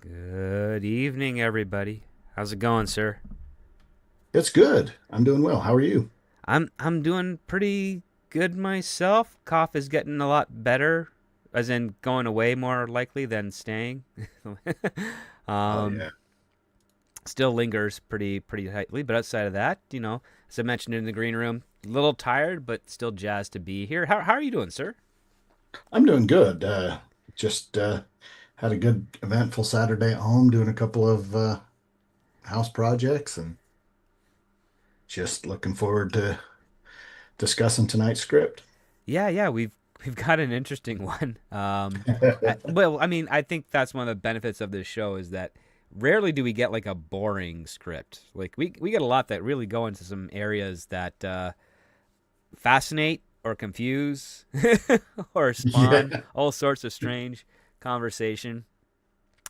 Good evening, everybody. How's it going, sir? It's good. I'm doing well. How are you? I'm doing pretty good myself. Cough is getting a lot better, as in going away more likely than staying. Oh um, yeah. Still lingers pretty tightly, but outside of that, as I mentioned in the green room, a little tired, but still jazzed to be here. How are you doing, sir? I'm doing good. Just had a good eventful Saturday at home doing a couple of house projects and just looking forward to discussing tonight's script. Yeah, we've got an interesting one. I think that's one of the benefits of this show is that rarely do we get like a boring script. Like we get a lot that really go into some areas that fascinate or confuse or spawn Yeah. all sorts of strange conversation.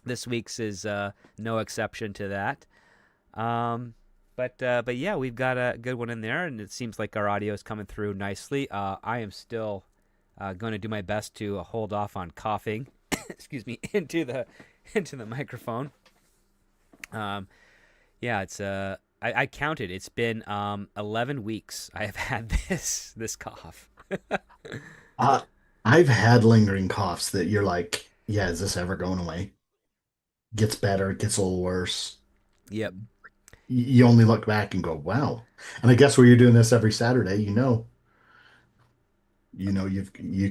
This week's is no exception to that. Um, but yeah, we've got a good one in there, and it seems like our audio is coming through nicely. I am still going to do my best to hold off on coughing. Excuse me, into the microphone. Um, yeah, I counted. It's been 11 weeks I have had this cough. Uh, I've had lingering coughs that you're like, yeah, is this ever going away? Gets better, it gets a little worse. Yep. You only look back and go, wow. And I guess where you're doing this every Saturday, you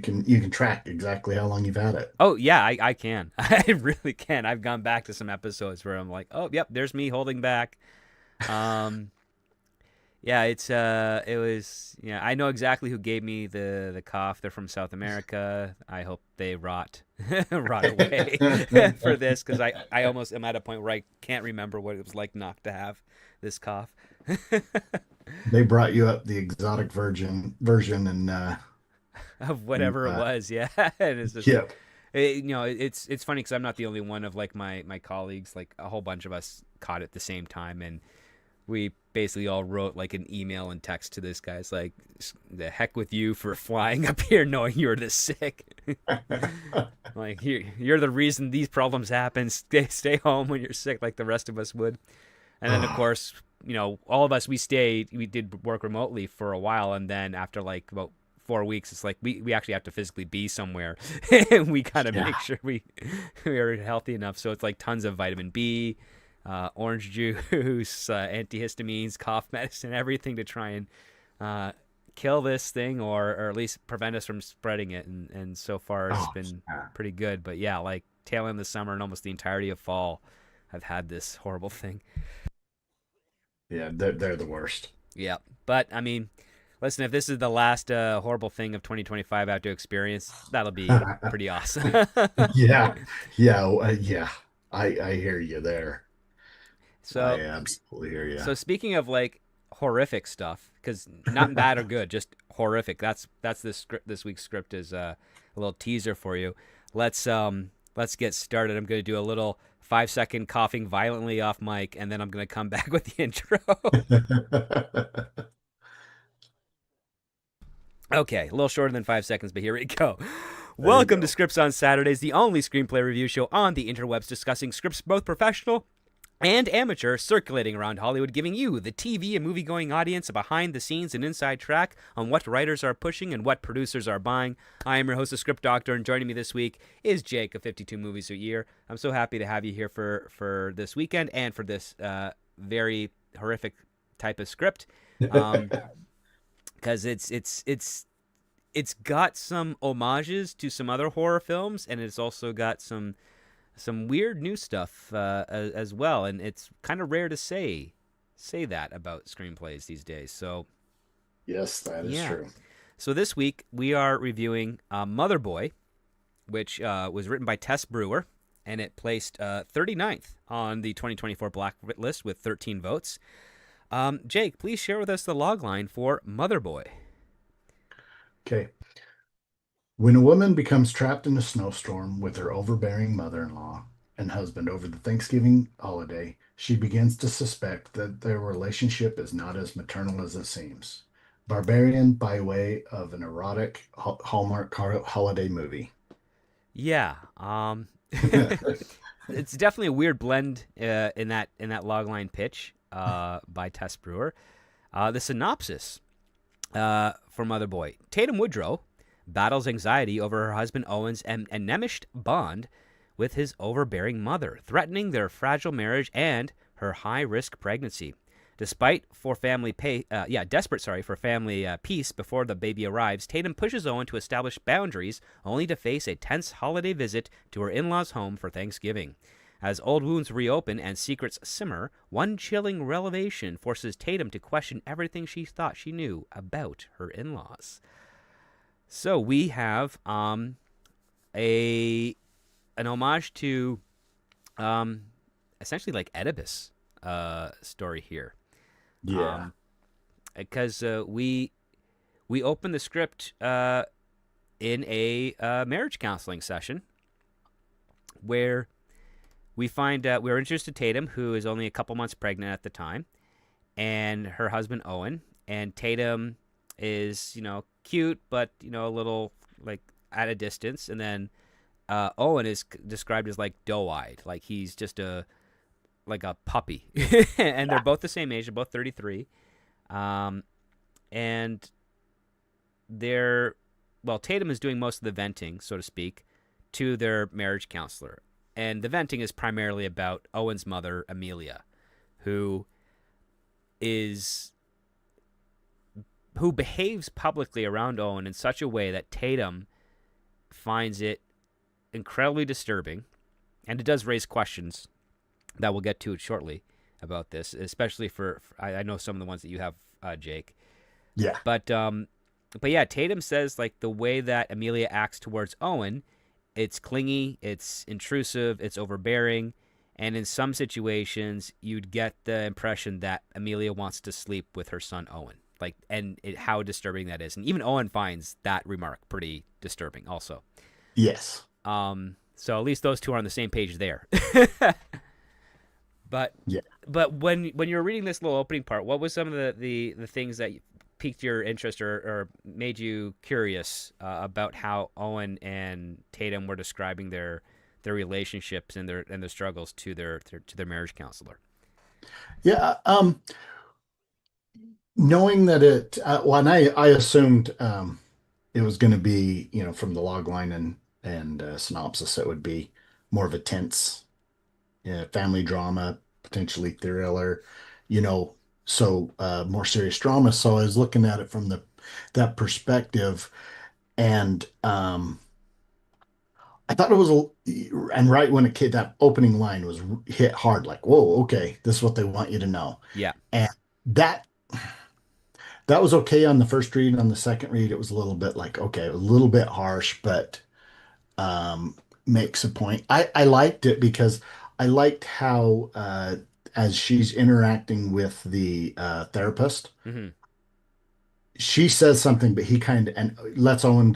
can track exactly how long you've had it. Oh yeah, I can. I really can. I've gone back to some episodes where I'm like, oh yep, there's me holding back. Um, Yeah, it was yeah, I know exactly who gave me the cough. They're from South America. I hope they rot rot away for this cuz I almost am at a point where I can't remember what it was like not to have this cough. They brought you up the exotic virgin version and Of you whatever it was. Yeah. And it's just yep. it's funny cuz I'm not the only one of like my colleagues, like a whole bunch of us caught it at the same time, and we basically all wrote like an email and text to this guy. It's like, the heck with you for flying up here knowing you're this sick. Like, you're the reason these problems happen. Stay home when you're sick, like the rest of us would. And then, of Oh, course, all of us, we did work remotely for a while. And then after like about 4 weeks, it's like we actually have to physically be somewhere. And we kind of yeah. make sure we are healthy enough. So it's like tons of vitamin B, orange juice, antihistamines, cough medicine, everything to try and uh, kill this thing, or at least prevent us from spreading it. And so far it's Oh, been yeah. pretty good. But yeah, like tail end of the summer and almost the entirety of fall, I've had this horrible thing. Yeah, they're the worst. Yeah, but I mean, listen, if this is the last horrible thing of 2025 I have to experience, that'll be pretty awesome. Yeah. Yeah. Yeah. I hear you there. I so absolutely hear you. So speaking of like horrific stuff, because not bad or good, just horrific. That's this script. This week's script is a little teaser for you. Let's get started. I'm going to do a little 5 second coughing violently off mic, and then I'm going to come back with the intro. Okay, a little shorter than 5 seconds, but here we go. There you Welcome to go. Scripts on Saturdays, the only screenplay review show on the interwebs discussing scripts both professional and amateur, circulating around Hollywood, giving you, the TV and movie going audience, a behind the scenes and inside track on what writers are pushing and what producers are buying. I am your host, the Script Doctor, and joining me this week is Jake of 52 Movies a Year. I'm so happy to have you here for this weekend and for this very horrific type of script. Um, because it's got some homages to some other horror films, and it's also got some weird new stuff as well, and it's kind of rare to say that about screenplays these days. So Yes, that is yeah. true. So this week we are reviewing Motherboy, which was written by Tess Brewer, and it placed 39th on the 2024 blacklist with 13 votes. Jake, please share with us the logline for Motherboy. Okay. When a woman becomes trapped in a snowstorm with her overbearing mother-in-law and husband over the Thanksgiving holiday, she begins to suspect that their relationship is not as maternal as it seems. Barbarian by way of an erotic Hallmark holiday movie. Yeah. it's definitely a weird blend in that logline pitch by Tess Brewer. The synopsis for Motherboy: Tatum Woodrow battles anxiety over her husband Owen's enmeshed bond with his overbearing mother, threatening their fragile marriage and her high-risk pregnancy. Desperate for family peace before the baby arrives, Tatum pushes Owen to establish boundaries, only to face a tense holiday visit to her in-laws' home for Thanksgiving. As old wounds reopen and secrets simmer, one chilling revelation forces Tatum to question everything she thought she knew about her in-laws. So we have an homage to essentially like Oedipus story here. Yeah. Because we open the script in a marriage counseling session where we find we're introduced to Tatum, who is only a couple months pregnant at the time, and her husband Owen. And Tatum is, cute, but a little like at a distance. And then Owen is described as like doe-eyed, like he's just a puppy. And they're both the same age. They're both 33. And Tatum is doing most of the venting, so to speak, to their marriage counselor. And the venting is primarily about Owen's mother, Amelia, who behaves publicly around Owen in such a way that Tatum finds it incredibly disturbing. And it does raise questions that we'll get to shortly about this, especially for I know some of the ones that you have, Jake. Yeah. But yeah, Tatum says like the way that Amelia acts towards Owen, it's clingy, it's intrusive, it's overbearing, and in some situations you'd get the impression that Amelia wants to sleep with her son Owen. Like, and how disturbing that is, and even Owen finds that remark pretty disturbing, also. Yes. So at least those two are on the same page there. But Yeah. But when you were reading this little opening part, what was some of the things that piqued your interest or made you curious about how Owen and Tatum were describing their relationships and their struggles to their marriage counselor? Yeah. Knowing that and I assumed it was going to be, from the log line and synopsis, it would be more of a tense, family drama, potentially thriller, you know, more serious drama. So I was looking at it from that perspective, and I thought it was and right when that opening line was hit hard, like, whoa, okay, this is what they want you to know. Yeah. And that that was okay on the first read. On the second read, it was a little bit like, okay, a little bit harsh, but um, makes a point. I liked it because I liked how, as she's interacting with the therapist, Mm-hmm. she says something, but he kind of and lets Owen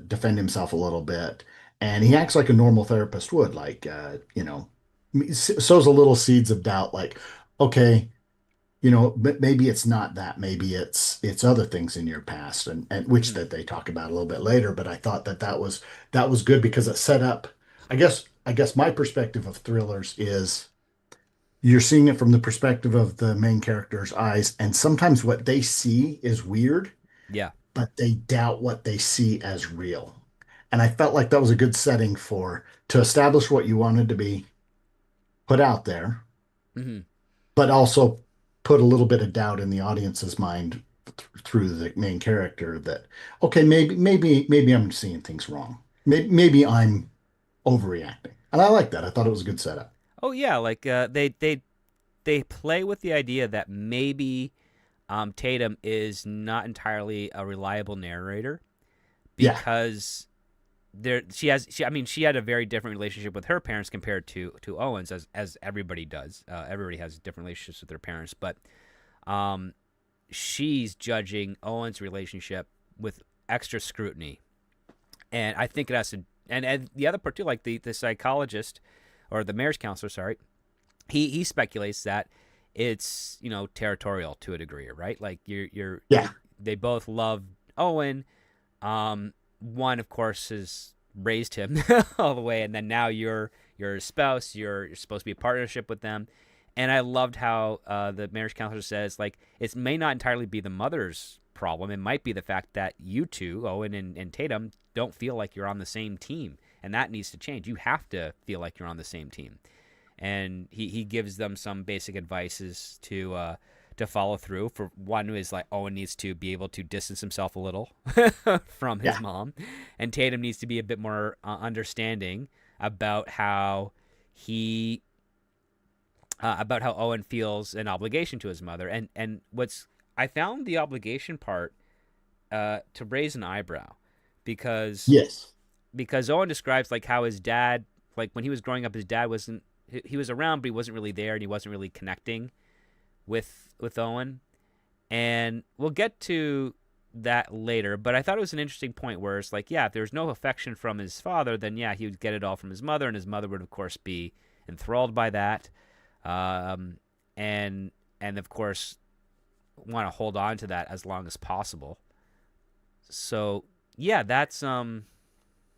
defend himself a little bit, and he acts like a normal therapist would, like, sows a little seeds of doubt, like, okay, but maybe it's not that. Maybe it's other things in your past, and which Mm-hmm. that they talk about a little bit later. But I thought that was good because it set up. I guess my perspective of thrillers is you're seeing it from the perspective of the main character's eyes, and sometimes what they see is weird, Yeah. but they doubt what they see as real. And I felt like that was a good setting to establish what you wanted to be put out there, Mm-hmm. but also put a little bit of doubt in the audience's mind through the main character that, okay, maybe I'm seeing things wrong. Maybe I'm overreacting. And I like that. I thought it was a good setup. Oh yeah, like they play with the idea that maybe Tatum is not entirely a reliable narrator Yeah. because she had a very different relationship with her parents compared to Owen's, as everybody does. Everybody has different relationships with their parents, but she's judging Owen's relationship with extra scrutiny, and I think it has to. And the other part too, like the psychologist or the marriage counselor, sorry, he speculates that it's territorial to a degree, right? Like Yeah. they both love Owen. One, of course, has raised him all the way, and then now you're your spouse. You're supposed to be a partnership with them. And I loved how the marriage counselor says, like, it may not entirely be the mother's problem. It might be the fact that you two, Owen and Tatum, don't feel like you're on the same team. And that needs to change. You have to feel like you're on the same team. And he gives them some basic advices to follow through. For one is like Owen needs to be able to distance himself a little from his Yeah. mom, and Tatum needs to be a bit more understanding about how he about how Owen feels an obligation to his mother. And what's I found the obligation part to raise an eyebrow because Yes. Owen describes like how his dad, like when he was growing up, his dad wasn't he was around but he wasn't really there and he wasn't really connecting with Owen. And we'll get to that later, but I thought it was an interesting point where it's like, yeah, if there's no affection from his father, then yeah, he would get it all from his mother, and his mother would of course be enthralled by that, um, and of course want to hold on to that as long as possible. So yeah, that's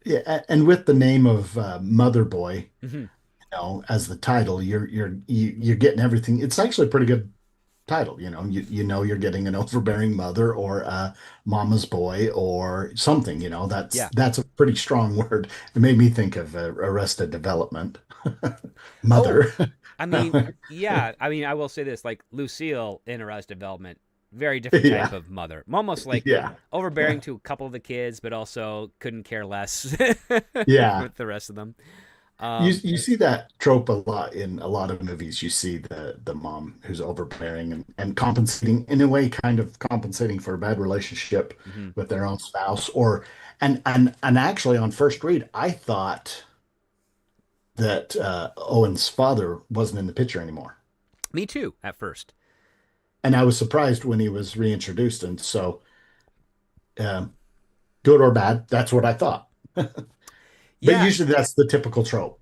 Yeah, and with the name of Motherboy, mhm. as the title, you're getting everything. It's actually a pretty good title. You're getting an overbearing mother or a mama's boy or something. That's Yeah. that's a pretty strong word. It made me think of Arrested Development. Oh, Mother. I mean, yeah. I mean, I will say this: like Lucille in Arrested Development, very different type Yeah, of mother. Almost like yeah, overbearing to a couple of the kids, but also couldn't care less yeah. with the rest of them. You see that trope a lot in a lot of movies. You see the mom who's overbearing and compensating in a way, kind of compensating for a bad relationship Mhm. with their own spouse. Or and actually on first read, I thought that Owen's father wasn't in the picture anymore, Me too. At first, and I was surprised when he was reintroduced. And so, good or bad, that's what I thought. But yeah. usually that's the typical trope.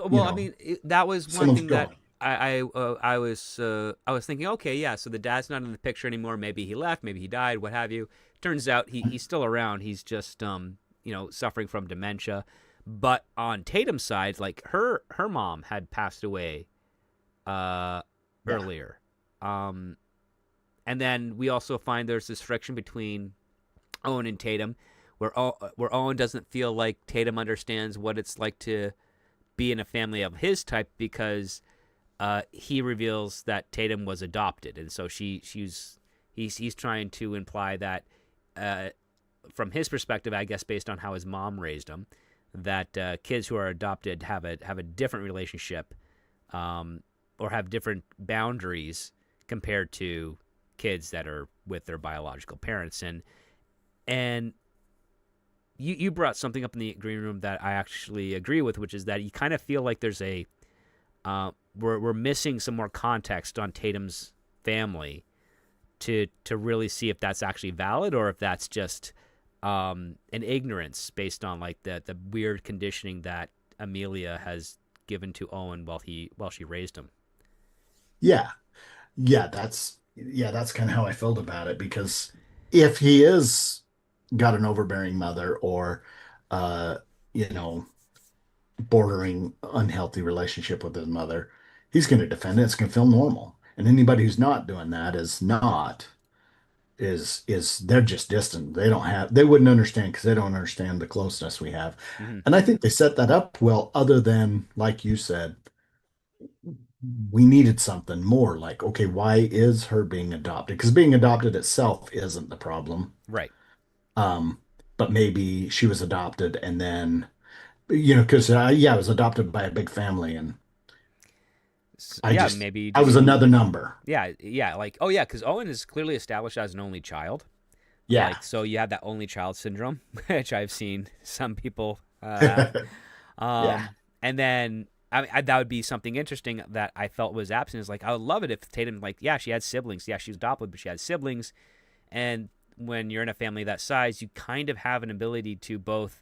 Well, I mean, that was one Someone's thing that gone. I was thinking. Okay, yeah. So the dad's not in the picture anymore. Maybe he left. Maybe he died. What have you? Turns out he's still around. He's just suffering from dementia. But on Tatum's side, like her mom had passed away uh Yeah, earlier. Um, and then we also find there's this friction between Owen and Tatum, where Owen doesn't feel like Tatum understands what it's like to be in a family of his type because he reveals that Tatum was adopted, and so he's trying to imply that uh, from his perspective, I guess based on how his mom raised him, that kids who are adopted have a different relationship, or have different boundaries compared to kids that are with their biological parents. And you brought something up in the green room that I actually agree with, which is that you kind of feel like there's we're missing some more context on Tatum's family to really see if that's actually valid or if that's just an ignorance based on like the weird conditioning that Amelia has given to Owen while she raised him. yeah, yeah. That's kind of how I felt about it because if he is got an overbearing mother or uh, you know, bordering unhealthy relationship with his mother, he's going to defend it. It's going to feel normal. And anybody who's not doing that is they're just distant. They wouldn't understand because they don't understand the closeness we have. Mm-hmm. And I think they set that up well, other than like you said, we needed something more like, okay, why is her being adopted? Because being adopted itself isn't the problem. Right. Um, but maybe she was adopted and then, because yeah, I was adopted by a big family and I Yeah, just, maybe I was just another number. yeah, like oh yeah, because Owen is clearly established as an only child. Yeah. Like so, you have that only child syndrome, which I've seen some people have. Yeah. And then that would be something interesting that I felt was absent. Is like I would love it if Tatum, like, yeah, she had siblings. Yeah, she was adopted, but she had siblings. And when you're in a family that size, you kind of have an ability to both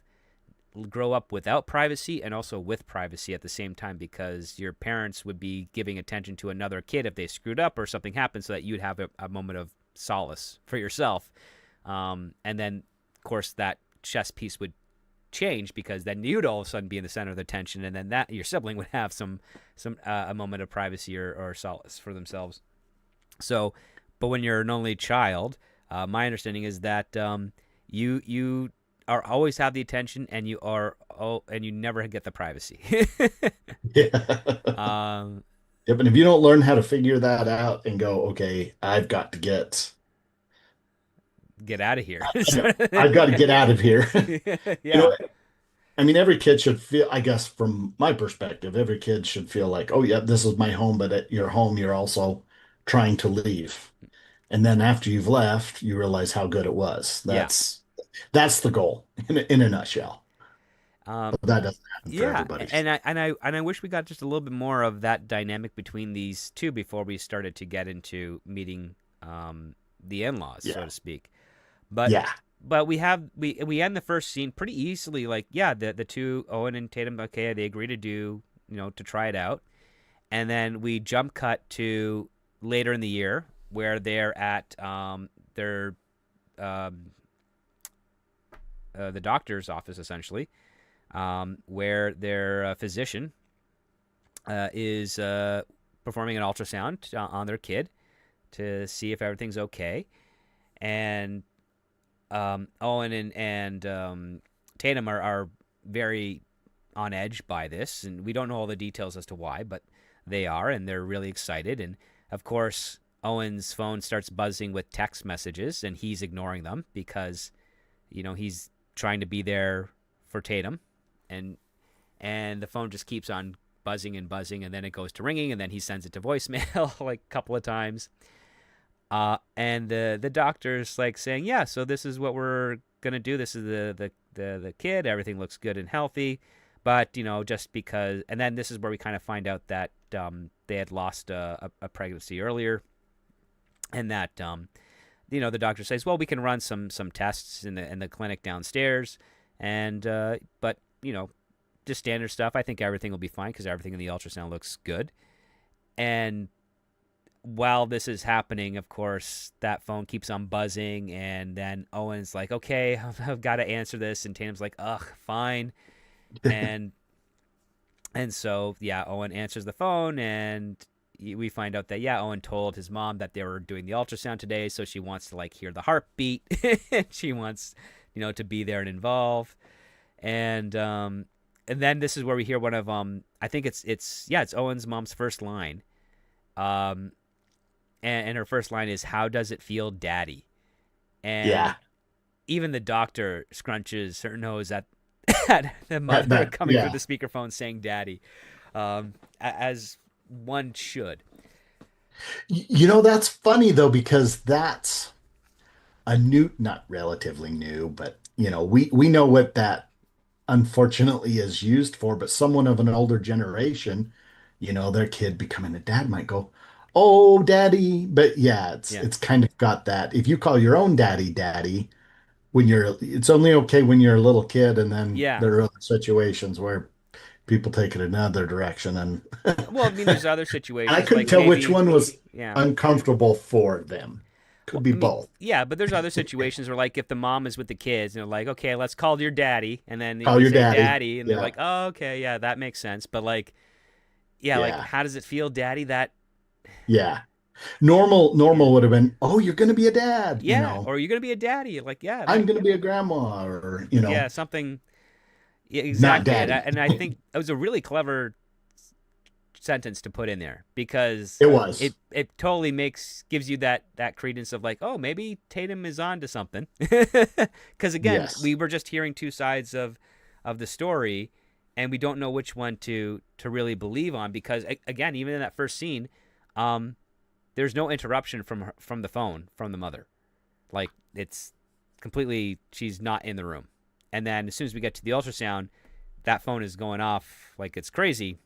grow up without privacy and also with privacy at the same time because your parents would be giving attention to another kid if they screwed up or something happened so that you'd have a moment of solace for yourself. And then, of course, that chess piece would change, because then you'd all of a sudden be in the center of the attention, and then that your sibling would have some a moment of privacy or solace for themselves. So, but when you're an only child, my understanding is that you are always have the attention, and and you never get the privacy. Yeah. um, Yep, and if you don't learn how to figure that out and go, okay, I've got to get, get out of here. I've got to get out of here. You Yeah, know, I mean, every kid should feel, I guess, from my perspective, every kid should feel like, oh, yeah, this is my home, but at your home, you're also trying to leave. And then after you've left, you realize how good it was. yeah. That's the goal in a nutshell. Um, But that doesn't happen for Yeah, everybody. and I wish we got just a little bit more of that dynamic between these two before we started to get into meeting the in-laws, so Yeah. to speak. But Yeah. we end the first scene pretty easily. Like, yeah, the two, Owen and Tatum, okay, they agree to do, to try it out, and then we jump cut to later in the year where they're at their um, the doctor's office, essentially, where their physician is performing an ultrasound on their kid to see if everything's okay. And Owen and Tatum are very on edge by this, and we don't know all the details as to why, but they are, and they're really excited. And of course, Owen's phone starts buzzing with text messages, and he's ignoring them because, he's trying to be there for Tatum, and the phone just keeps on buzzing and buzzing, and then it goes to ringing, and then he sends it to voicemail like a couple of times. And the doctor's like saying, yeah, so this is what we're gonna do. This is the kid. Everything looks good and healthy, but just because. And then this is where we kind of find out that they had lost a pregnancy earlier, and that the doctor says, well, we can run some tests in the clinic downstairs, and but just standard stuff. I think everything will be fine because everything in the ultrasound looks good. And while this is happening, of course, that phone keeps on buzzing, and then Owen's like, okay, I've got to answer this, and Tatum's like, ugh, fine. And so, yeah, Owen answers the phone, and we find out that, yeah, Owen told his mom that they were doing the ultrasound today, so she wants to, like, hear the heartbeat. She wants, to be there and involved. And then this is where we hear one of, I think it's Owen's mom's first line. And her first line is, how does it feel, daddy? And Yeah. even the doctor scrunches her nose at the mother coming through the speakerphone saying daddy, as one should. That's funny though, because that's a new, not relatively new, but we know what that unfortunately is used for, but someone of an older generation, their kid becoming a dad might go, "Oh, daddy." But yeah, Yeah. it's kind of got that. If you call your own daddy daddy it's only okay when you're a little kid, and then Yeah. there are other situations where people take it another direction, and Well, I mean, there's other and I situations couldn't like tell which maybe, one was yeah. uncomfortable for them. Could Well, be I mean, both. yeah, but there's other situations where, like, if the mom is with the kids and they're like, okay, let's call your daddy, and then Call we your say daddy. daddy, and they're Yeah. like, oh, okay, yeah, that makes sense. But like, yeah, like, Yeah. how does it feel, daddy? That, Yeah. yeah, Normal would have been, "Oh, you're going to be a dad, yeah, or you're gonna be a daddy? Like, yeah, I'm that, going to be a grandma," or, yeah, something, yeah, not exactly. And daddy. I think it was a really clever sentence to put in there because It was. it totally gives you that credence of like, oh, maybe Tatum is on to something. Because again, Yes. we were just hearing two sides of the story, and we don't know which one to really believe on, because again, even in that first scene, there's no interruption from the phone from the mother. Like, it's completely, she's not in the room. And then as soon as we get to the ultrasound, that phone is going off like it's crazy.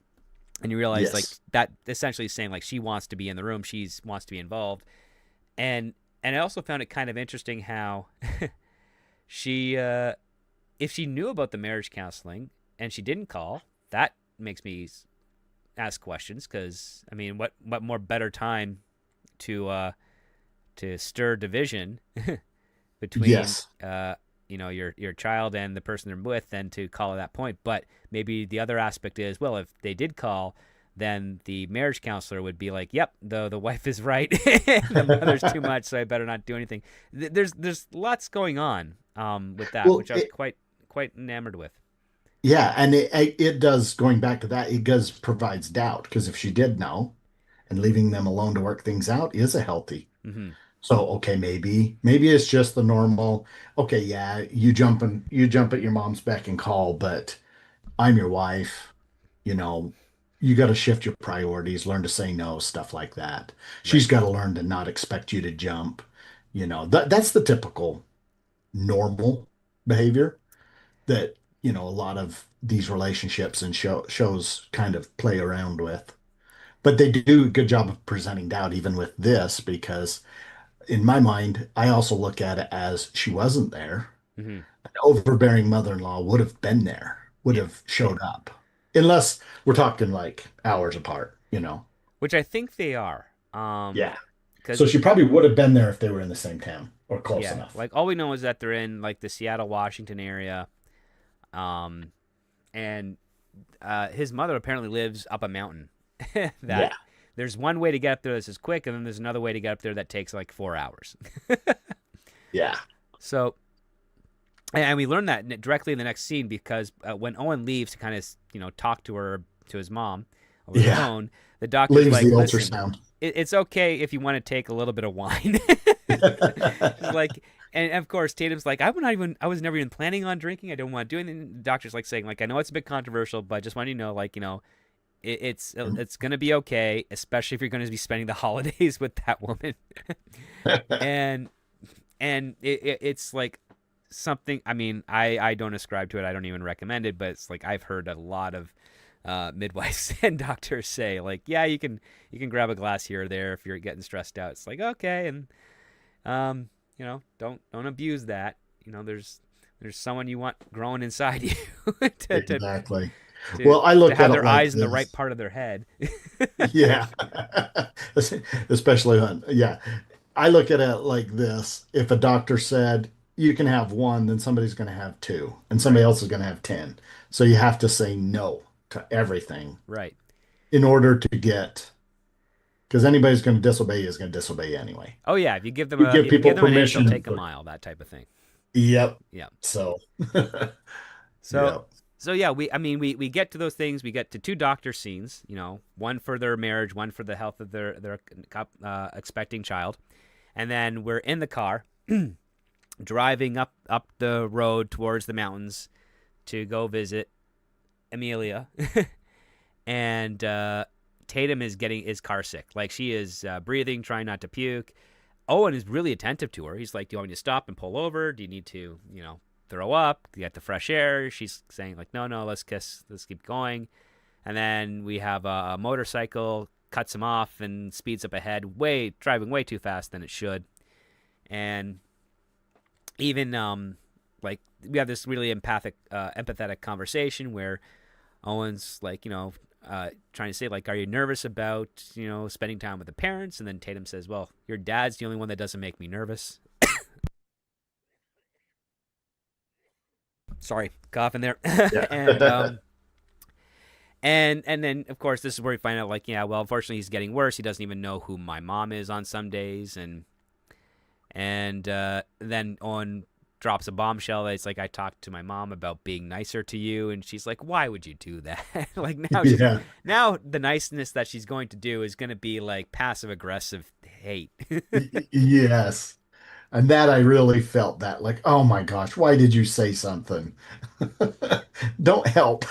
And you realize, like, Yes. that essentially is saying, like, she wants to be in the room, wants to be involved. And I also found it kind of interesting how she if she knew about the marriage counseling and she didn't call, that makes me ask questions, because I mean, what more better time to stir division between Yes. your child and the person they're with, then to call at that point. But maybe the other aspect is, well, if they did call, then the marriage counselor would be like, yep, the wife is right, the mother's too much, so I better not do anything. There's lots going on with that, Well, which I was quite enamored with. yeah, and it does, going back to that, it does provides doubt because if she did know and leaving them alone to work things out is a healthy. Hmm. So okay, maybe it's just the normal, okay, yeah, you jump at your mom's beck and call, but I'm your wife, you know, you got to shift your priorities, learn to say no, stuff like that. Right. She's got to learn to not expect you to jump, that's the typical normal behavior that, a lot of these relationships and shows kind of play around with. But they do a good job of presenting doubt even with this because in my mind, I also look at it as she wasn't there. Hmm. An overbearing mother-in-law would have been there, would Yeah. have showed up. Unless we're talking like hours apart. Which I think they are. Yeah. Because So she probably would have been there if they were in the same town or close yeah, enough. like all we know is that they're in like the Seattle, Washington area. Um, and his mother apparently lives up a mountain. That Yeah. there's one way to get up there that's quick, and then there's another way to get up there that takes like 4 hours. Yeah. So, and we learn that directly in the next scene because when Owen leaves to kind of talk to his mom over the Yeah. phone, the doctor's Leaves the like, "Listen, ultrasound. it's okay if you want to take a little bit of wine." She's like, and of course Tatum's like, I was never even planning on drinking. I don't want to do anything. The doctor's like saying like, I know it's a bit controversial, but I just want you to know, like, it's gonna be okay, especially if you're gonna be spending the holidays with that woman. and it's like something. I mean, I don't ascribe to it. I don't even recommend it, but it's like I've heard a lot of midwives and doctors say like, yeah, you can grab a glass here or there if you're getting stressed out. It's like, okay, and don't abuse that. There's someone you want growing inside you to, to Exactly. to Well, I to look have at it their like eyes in the right this. part of their head. Yeah. Especially when, yeah. I look at it like this. If a doctor said you can have one, then somebody's going to have two, and somebody Right. else is going to have 10. So you have to say no to everything Right. in order to get, because anybody's going to disobey you is going to disobey you anyway. Oh yeah, You give if you give people them an inch, they'll permission take a for, mile. That type of thing. yep. Yeah. So, So yep. so yeah, we get to those things. We get to two doctor scenes. One for their marriage, one for the health of their expecting child, and then we're in the car, driving up the road towards the mountains to go visit Amelia, and Tatum is getting his car sick. Like she is breathing, trying not to puke. Owen is really attentive to her. He's like, "Do you want me to stop and pull over? Do you need to, throw up? You get the fresh air?" She's saying like, "No, no, let's kiss. Let's keep going." And then we have a motorcycle cuts him off and speeds up ahead, driving way too fast than it should. And even like we have this really empathetic conversation where Owen's like, trying to say like, are you nervous about, spending time with the parents? And then Tatum says, well, your dad's the only one that doesn't make me nervous. Sorry, coughing there. and Yeah. and then of course this is where we find out like, yeah, well, unfortunately he's getting worse. He doesn't even know who my mom is on some days, and then Owen drops a bombshell. It's like, I talked to my mom about being nicer to you, and she's like, why would you do that? Like Yeah. now the niceness that she's going to do is going to be like passive aggressive hate. Yes. And that I really felt that like, oh my gosh, why did you say something? Don't help.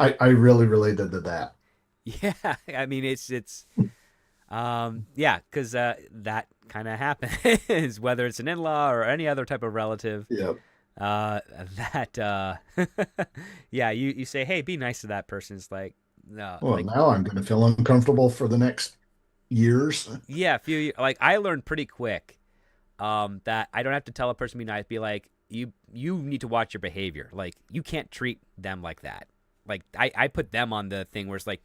I really related to that. Yeah, I mean yeah, because that kind of happens whether it's an in-law or any other type of relative. Yep. uh that yeah, you say, hey, be nice to that person. It's like, no, Well, like, now I'm going to feel uncomfortable for the next years. yeah, like I learned pretty quick that I don't have to tell a person to be nice. Be like, you need to watch your behavior. Like, you can't treat them like that. Like I put them on the thing where it's like,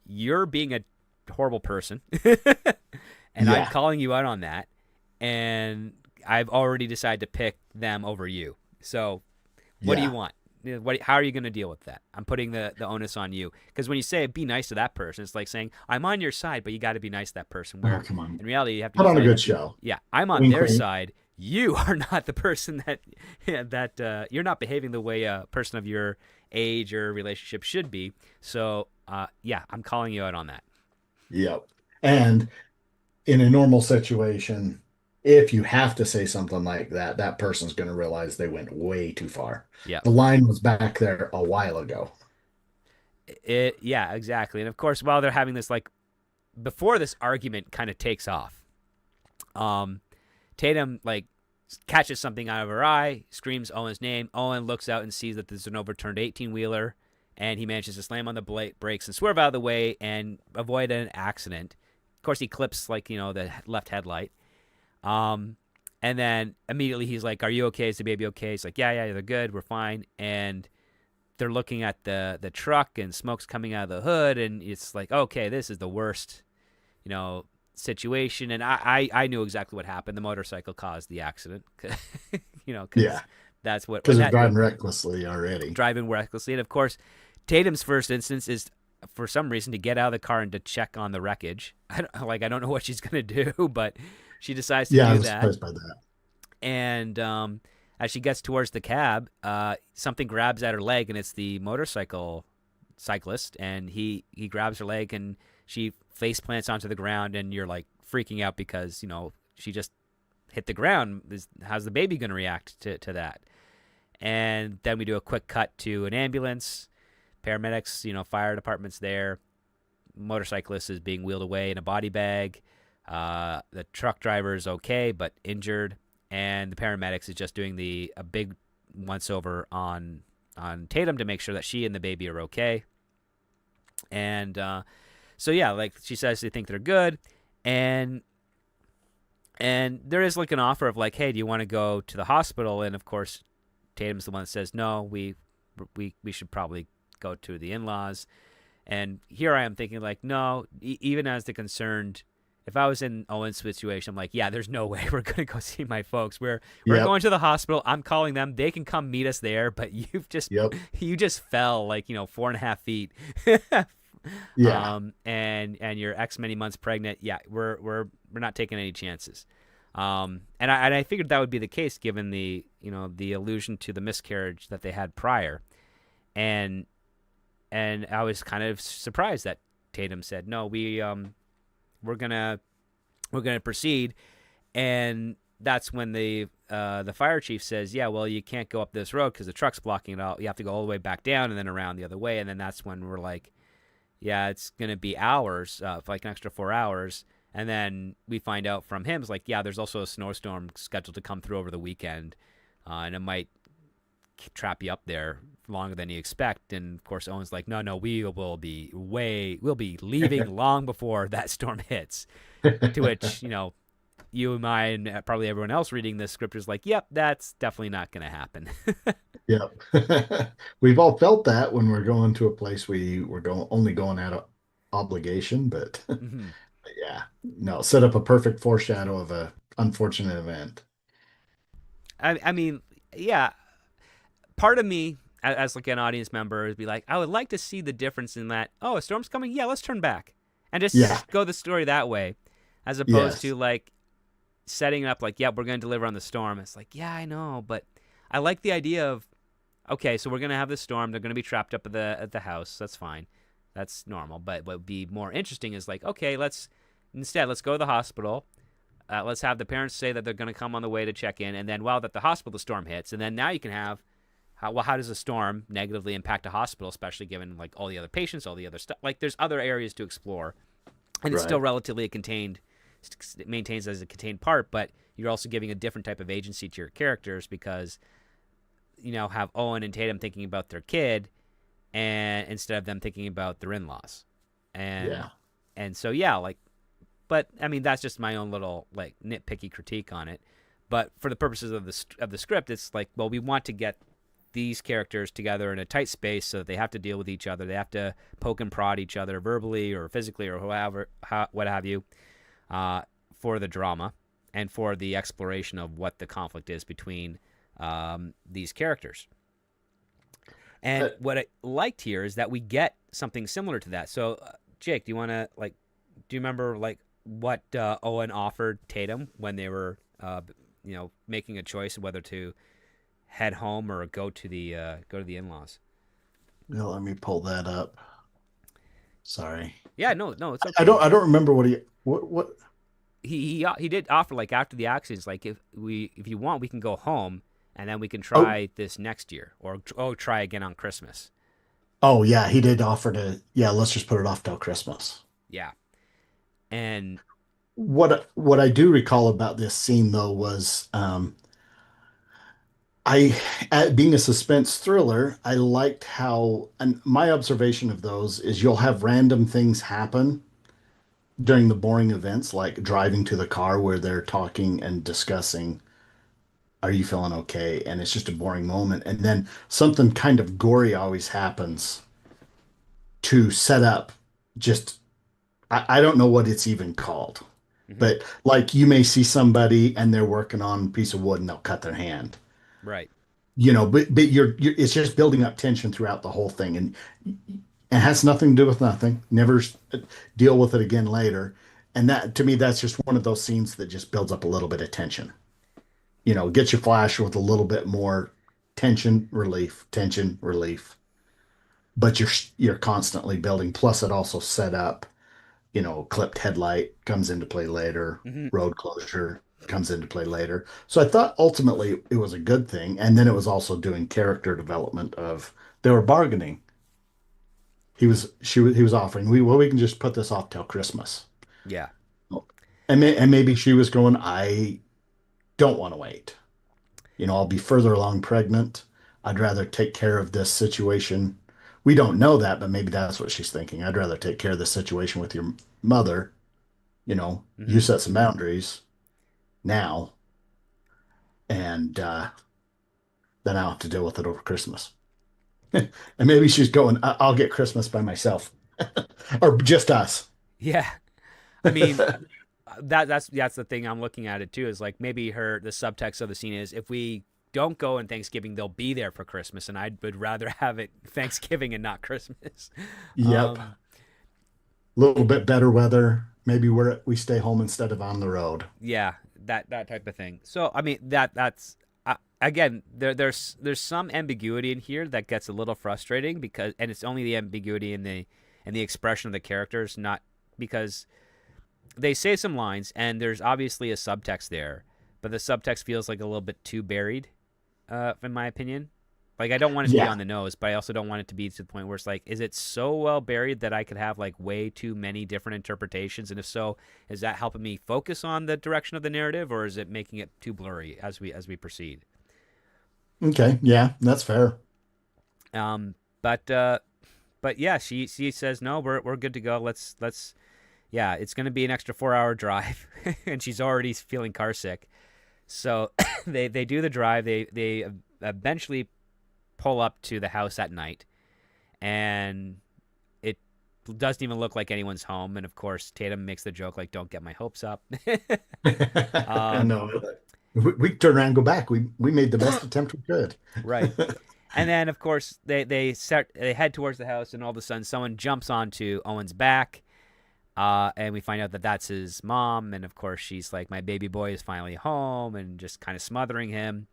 you're being a horrible person, and I'm Yeah. calling you out on that. And I've already decided to pick them over you. So what do you Yeah. want? How are you going to deal with that? I'm putting the onus on you. Because when you say be nice to that person, it's like saying, I'm on your side, but you got to be nice to that person. Oh, Where come on. in reality, you have to Put be on a saying, good show. yeah, I'm on Wink, their wink. side. You are not the person that, you're not behaving the way a person of your age or relationship should be. So, yeah, I'm calling you out on that. Yep. And in a normal situation, if you have to say something like that, that person's going to realize they went way too far. Yeah. The line was back there a while ago. Yeah, exactly. And of course, while they're having this, like, before this argument kind of takes off, um, Tatum, like, catches something out of her eye, screams Owen's name. Owen looks out and sees that there's an overturned 18-wheeler, and he manages to slam on the brakes and swerve out of the way and avoid an accident. Of course, he clips, like, the left headlight. And then immediately he's like, are you okay? Is the baby okay? He's like, yeah, they're good. We're fine. And they're looking at the truck, and smoke's coming out of the hood, and it's like, okay, this is the worst, situation. And I knew exactly what happened. The motorcycle caused the accident, because Yeah. that's what Because when they're that driving recklessly already. driving recklessly. And of course, Tatum's first instance is for some reason to get out of the car and to check on the wreckage. I don't know what she's gonna do, but she decides to Yeah, I do was that. surprised by that. And as she gets towards the cab, something grabs at her leg, and it's the motorcycle cyclist. And he grabs her leg, and she face plants onto the ground, and you're like freaking out because she just hit the ground. How's the baby going to react to that? And then we do a quick cut to an ambulance, paramedics, fire department's there. Motorcyclist is being wheeled away in a body bag. The truck driver is okay but injured, and the paramedics is just doing a big once over on Tatum to make sure that she and the baby are okay. And so yeah, like she says, they think they're good, and there is like an offer of like, hey, do you want to go to the hospital? And of course, Tatum's the one that says no. We should probably go to the in-laws. And here I am thinking like, no, even as the concerned, if I was in Owen's situation, I'm like, yeah, there's no way we're gonna go see my folks. We're going to the hospital. I'm calling them. They can come meet us there. But you just fell like 4.5 feet. Yeah. And you're X many months pregnant. Yeah, we're not taking any chances. And I figured that would be the case given the the allusion to the miscarriage that they had prior, and I was kind of surprised that Tatum said no. We're gonna proceed, and that's when the fire chief says, yeah, well, you can't go up this road because the truck's blocking it out. You have to go all the way back down and then around the other way. And then that's when we're like, yeah, it's gonna be hours, like an extra 4 hours. And then we find out from him, it's like, yeah, there's also a snowstorm scheduled to come through over the weekend, and it might trap you up there longer than you expect. And of course, Owen's like, no, we'll be leaving long before that storm hits. To which, you and I and probably everyone else reading this script is like, yep, that's definitely not going to happen. Yep. We've all felt that when we're going to a place only going out of obligation, but Mm-hmm. yeah, no, set up a perfect foreshadow of a unfortunate event. I mean, yeah, part of me as like an audience member would be like, I would like to see the difference in that. Oh, a storm's coming. Yeah, let's turn back and just Yeah. go the story that way, as opposed Yes. to like setting it up like, yeah, we're going to deliver on the storm. It's like, yeah, I know, but I like the idea of, okay, so we're going to have the storm. They're going to be trapped up at the house. That's fine. That's normal. But what would be more interesting is like, okay, let's go to the hospital. Let's have the parents say that they're going to come on the way to check in, and then while at the hospital, the storm hits, and then now you can have how does a storm negatively impact a hospital, especially given like all the other patients, all the other stuff. Like there's other areas to explore, and it's still relatively contained. It maintains as a contained part, but you're also giving a different type of agency to your characters because have Owen and Tatum thinking about their kid, and instead of them thinking about their in-laws, and so yeah, like. But I mean, that's just my own little like nitpicky critique on it. But for the purposes of the script, it's like, well, we want to get these characters together in a tight space so that they have to deal with each other. They have to poke and prod each other verbally or physically or what have you, for the drama. and for the exploration of what the conflict is between these characters. And Uh, what I liked here is that we get something similar to that. So, Jake, do you want to like? Do you remember like what Owen offered Tatum when they were, making a choice of whether to head home or go to the in-laws? let me pull that up. Sorry. Yeah, no, it's I okay. don't remember what. He did offer like after the accidents, like if you want, we can go home and then we can Oh, try this next year or try again on Christmas. oh yeah, he did offer to. Yeah, let's just put it off till Christmas. Yeah, and What I do recall about this scene though was I at being a suspense thriller, I liked how and my observation of those is you'll have random things happen during the boring events, like driving to the car where they're talking and discussing, are you feeling okay? And it's just a boring moment. And then something kind of gory always happens to set up just, I don't know what it's even called, hmm but like you may see somebody and they're working on a piece of wood and they'll cut their hand. right. But you're it's just building up tension throughout the whole thing, and it has nothing to do with nothing. Never deal with it again later. And that to me, that's just one of those scenes that just builds up a little bit of tension. Gets you flash with a little bit more tension, relief. But you're constantly building. Plus, it also set up, clipped headlight comes into play later, hmm road closure comes into play later. So I thought ultimately it was a good thing. And then it was also doing character development of they were bargaining. He was offering, we can just put this off till Christmas. Yeah. And maybe she was going, I don't want to wait. I'll be further along pregnant. I'd rather take care of this situation. We don't know that, but maybe that's what she's thinking. I'd rather take care of the situation with your mother. You hmm set some boundaries now, and then I'll have to deal with it over Christmas. And maybe she's going, I'll get Christmas by myself or just us. Yeah. I mean, that's the thing I'm looking at it too. Is like maybe the subtext of the scene is if we don't go on Thanksgiving, they'll be there for Christmas, and I would rather have it Thanksgiving and not Christmas. Yep. Um, A little bit better weather. Maybe we stay home instead of on the road. yeah, that type of thing. So I mean that's again there's some ambiguity in here that gets a little frustrating because and it's only the ambiguity in the expression of the characters, not because they say some lines and there's obviously a subtext there, but the subtext feels like a little bit too buried, in my opinion. Like I don't want it to be Yeah. on the nose, but I also don't want it to be to the point where it's like, is it so well buried that I could have like way too many different interpretations? And if so, is that helping me focus on the direction of the narrative, or is it making it too blurry as we proceed? Okay. Yeah, that's fair. Um, but yeah, she says no, we're good to go. Let's yeah, it's gonna be an extra 4 hour drive, and she's already feeling car sick. So they do the drive. They eventually pull up to the house at night, and it doesn't even look like anyone's home. And of course, Tatum makes the joke like, "Don't get my hopes up." I um, know. We turn around and go back. We made the best attempt we could. right. And then of course they head towards the house, and all of a sudden someone jumps onto Owen's back. And we find out that that's his mom, and of course she's like, "My baby boy is finally home," and just kind of smothering him.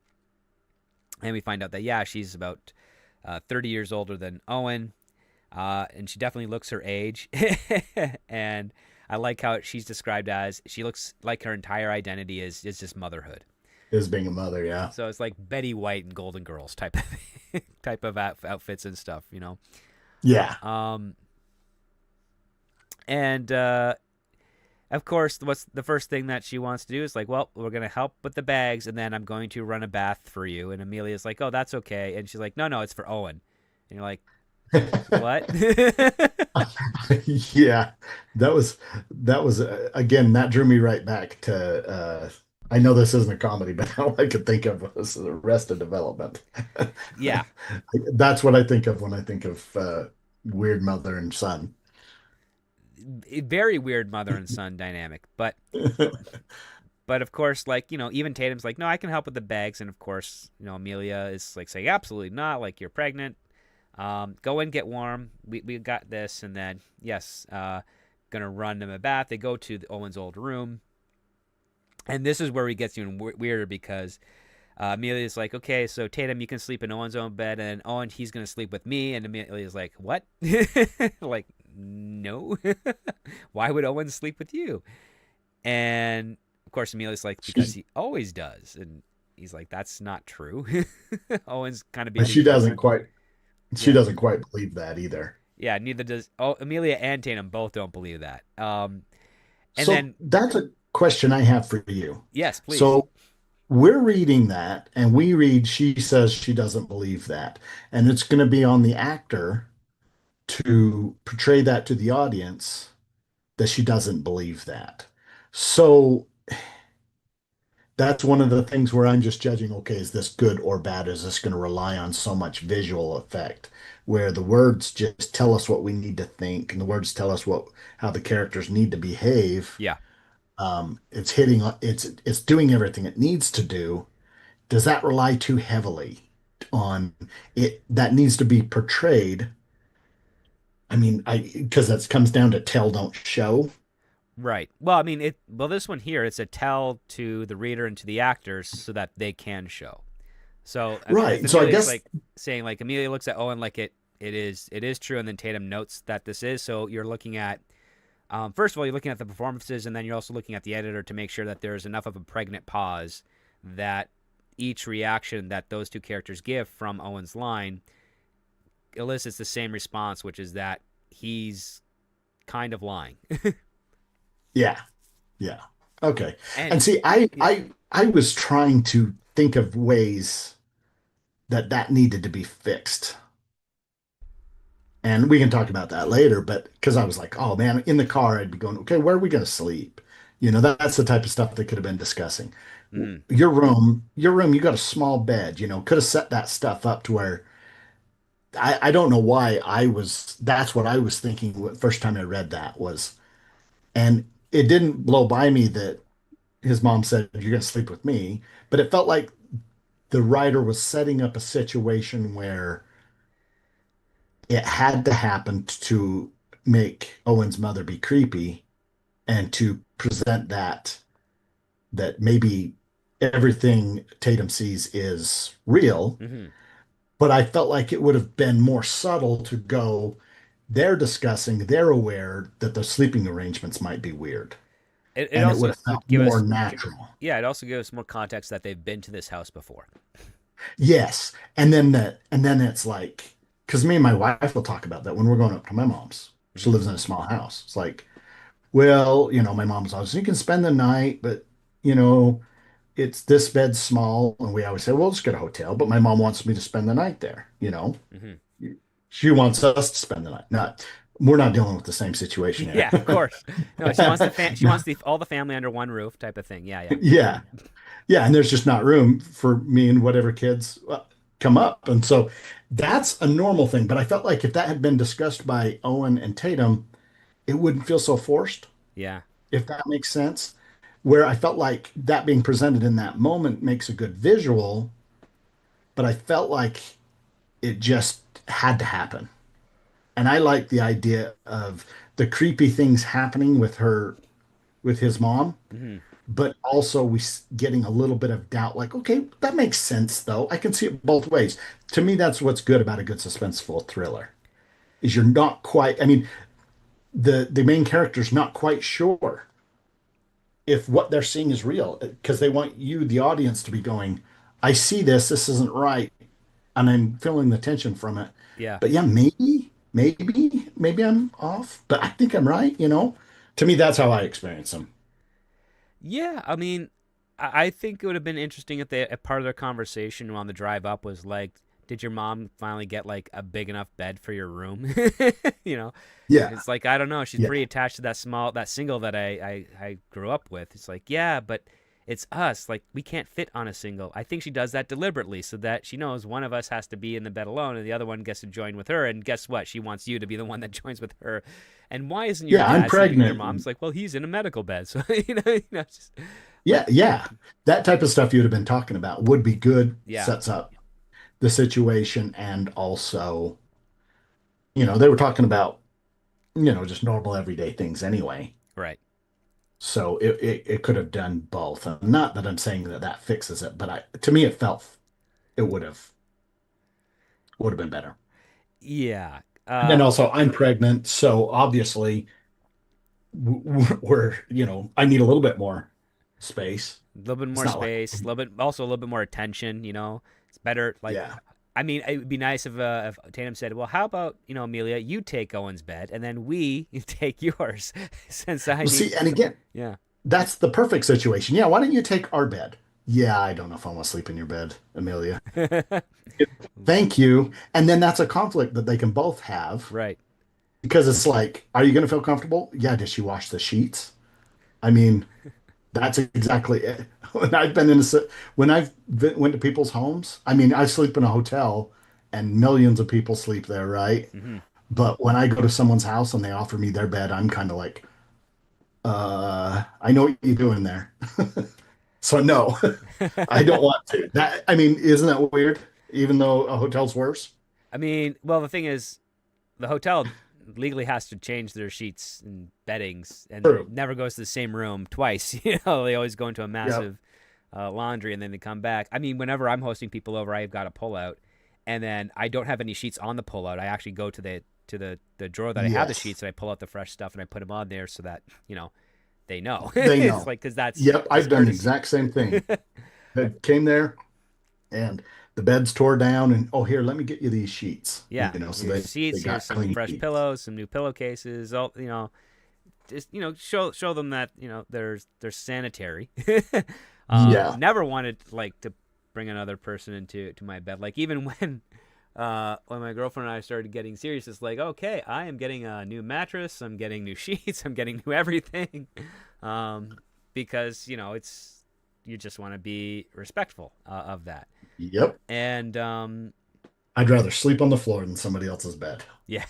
And we find out that yeah, she's about 30 years older than Owen, and she definitely looks her age. And I like how she's described as she looks like her entire identity is just motherhood. As being a mother, yeah. So it's like Betty White and Golden Girls type of type of outfits and stuff, you know. Yeah. Um, and of course, what's the first thing that she wants to do is like, well, we're gonna help with the bags, and then I'm going to run a bath for you. And Amelia's like, oh, that's okay. And she's like, no, it's for Owen. And you're like, what? Yeah. That was again, that drew me right back to I know this isn't a comedy, but all I could think of was Arrested Development. Yeah, That's what I think of when I think of weird mother and son. very weird mother and son dynamic. But But of course, like, even Tatum's like, no, I can help with the bags. And of course, Amelia is like saying, absolutely not. Like, you're pregnant. Go in, get warm. We got this. And then, yes, gonna run him a bath. They go to Owen's old room. And this is where he gets even weirder because Amelia's like, okay, so Tatum, you can sleep in Owen's own bed. And Owen, he's gonna sleep with me. And Amelia's like, what? Like, no. Why would Owen sleep with you? And of course, Amelia's like, because She's, he always does. And he's like, that's not true. Owen's kind of but being ridiculous. she Yeah. doesn't quite believe that either. Yeah, neither does. Oh, Amelia and Tatum both don't believe that. And So then, that's a question I have for you. yes, please. So we're reading that, and we read she says she doesn't believe that. And it's going to be on the actor to portray that to the audience that she doesn't believe that. So that's one of the things where I'm just judging, okay, is this good or bad? Is this going to rely on so much visual effect where the words just tell us what we need to think and the words tell us what how the characters need to behave? Yeah. It's hitting it's doing everything it needs to do. Does that rely too heavily on it that needs to be portrayed? I mean, I because that comes down to tell, don't show. Right. Well, I mean, this one here, it's a tell to the reader and to the actors so that they can show. So as Right. So I Amelia's guess like saying, like, Amelia looks at Owen like it is true, and then Tatum notes that this is. So you're looking at first of all, you're looking at the performances, and then you're also looking at the editor to make sure that there's enough of a pregnant pause that each reaction that those two characters give from Owen's line elicits the same response, which is that he's kind of lying. yeah. Yeah. Okay. And And see, yeah. I was trying to think of ways that that needed to be fixed. And we can talk about that later, but because I was like, oh man, in the car, I'd be going, okay, where are we going to sleep? That's the type of stuff they could have been discussing. Mm, Your room, you got a small bed, could have set that stuff up to where I don't know why that's what I was thinking first time I read that was, and it didn't blow by me that his mom said, you're going to sleep with me, but it felt like the writer was setting up a situation where it had to happen to make Owen's mother be creepy and to present that maybe everything Tatum sees is real. hmm But I felt like it would have been more subtle to go, they're aware that the sleeping arrangements might be weird. it And it would also have felt would give more us natural. yeah, it also gives us more context that they've been to this house before. Yes. And then it's like, because me and my wife will talk about that when we're going up to my mom's. She Hmm lives in a small house. It's like, well, my mom's always, you can spend the night, but you know, it's this bed's small. And we always say, well, let's get a hotel. But my mom wants me to spend the night there. hmm She wants us to spend the night. We're not dealing with the same situation Yeah, of here. course. No, she wants she wants all the family under one roof type of thing. Yeah, yeah. Yeah. Yeah. And there's just not room for me and whatever kids come up. And so that's a normal thing. But I felt like if that had been discussed by Owen and Tatum, it wouldn't feel so forced, Yeah. if that makes sense. Where I felt like that being presented in that moment makes a good visual, but I felt like it just had to happen. And I like the idea of the creepy things happening with his mom, hmm but also getting a little bit of doubt, like, okay, that makes sense though. I can see it both ways. To me, that's what's good about a good suspenseful thriller, is you're not quite, I mean, the main character's not quite sure if what they're seeing is real because they want you, the audience, to be going, I see this isn't right, and I'm feeling the tension from it. Yeah. But yeah, maybe I'm off, but I think I'm right. To me, that's how I experience them. Yeah, I mean, I think it would have been interesting if a part of their conversation on the drive up was like, "Did your mom finally get like a big enough bed for your room?" you know, Yeah, it's like I don't know. She's yeah, pretty attached to that single that I grew up with. It's like yeah, but it's us. Like we can't fit on a single. I think she does that deliberately so that she knows one of us has to be in the bed alone and the other one gets to join with her. And guess what? She wants you to be the one that joins with her. And why isn't your yeah. I'm dad sleeping with your pregnant. mom? It's like, well, he's in a medical bed, so you know, just Yeah, yeah. That type of stuff you'd have been talking about would be good, Yeah, sets up the situation, and also, they were talking about, just normal everyday things anyway. right. So it could have done both. Not that I'm saying that that fixes it, but to me it felt it would have been better. Yeah. And then also I'm pregnant, so obviously we're, I need a little bit more space. A little bit It's more not like, space, a little bit, also a little bit more attention. It's better. Like, yeah. I mean, it would be nice if Tatum said, "Well, how about Amelia, you take Owen's bed, and then we take yours, since I Well, need." see, and again, Yeah. that's the perfect situation. Yeah, why don't you take our bed? Yeah, I don't know if I want to sleep in your bed, Amelia. Thank you. And then that's a conflict that they can both have Right. because it's like, are you going to feel comfortable? Yeah, did she wash the sheets? I mean, that's exactly it. When I've been in a, when went to people's homes, I mean, I sleep in a hotel and millions of people sleep there, right? Hmm. But when I go to someone's house and they offer me their bed, I'm kind of like, I know what you're doing there. So no, I don't want to. That, I mean, isn't that weird? Even though a hotel's worse? I mean, well, the thing is, the hotel legally has to change their sheets and beddings, and True. never goes to the same room twice. They always go into a Yep. massive laundry, and then they come back. I mean, whenever I'm hosting people over, I've got a pullout, and then I don't have any sheets on the pullout. I actually go to the drawer that I have the Yes. sheets, and I pull out the fresh stuff and I put them on there so that they know. They It's know. like, because that's Yep. just I've done the courtesy. exact same thing. I came there and the bed's tore down and oh, here, let me get you these sheets. Yeah, So here's they sheets. Here's got some clean fresh sheets. pillows, some new pillowcases. All just show them that they're sanitary. Yeah. Never wanted like to bring another person into my bed. Like, even when my girlfriend and I started getting serious, it's like, okay, I am getting a new mattress, I'm getting new sheets, I'm getting new everything, um, because it's you just want to be respectful of that. Yep. And I'd rather sleep on the floor than somebody else's bed. yeah.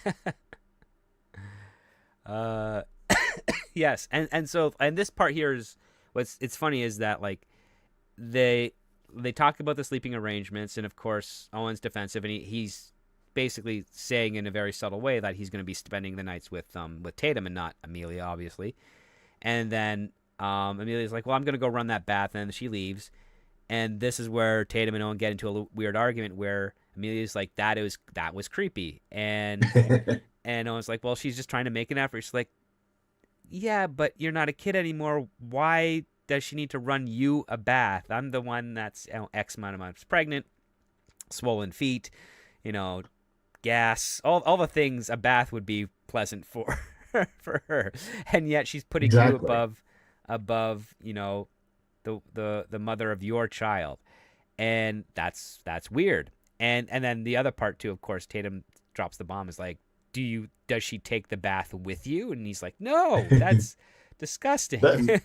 uh, yes, and this part here is what's it's funny is that, like, they they talk about the sleeping arrangements, and of course Owen's defensive, and he's basically saying in a very subtle way that he's going to be spending the nights with Tatum and not Amelia, obviously. And then Amelia's like, "Well, I'm going to go run that bath," and then she leaves. And this is where Tatum and Owen get into a weird argument where Amelia's like, that was creepy," and Owen's like, "Well, she's just trying to make an effort." She's like, "Yeah, but you're not a kid anymore. Why does she need to run you a bath? I'm the one that's X amount of months pregnant, swollen feet, you know, gas, all the things a bath would be pleasant for for her, and yet she's putting you Exactly. above the mother of your child, and that's weird." And then the other part too, of course, Tatum drops the bomb, is like, does she take the bath with you? And he's like, "No, that's disgusting." That,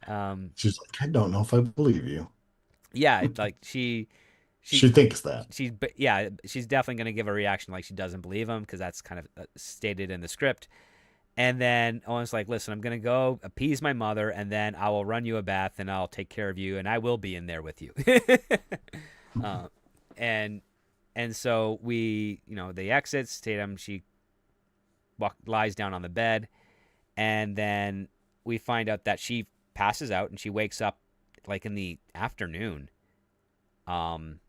um, she's like, I don't know if I believe you. yeah, like she She thinks that. but yeah, she's definitely going to give a reaction like she doesn't believe him, because that's kind of stated in the script. And then Owen's like, "Listen, I'm going to go appease my mother, and then I will run you a bath, and I'll take care of you, and I will be in there with you." uh, and so they exits. Tatum, she lies down on the bed, and then we find out that she passes out, and she wakes up like in the afternoon. Um,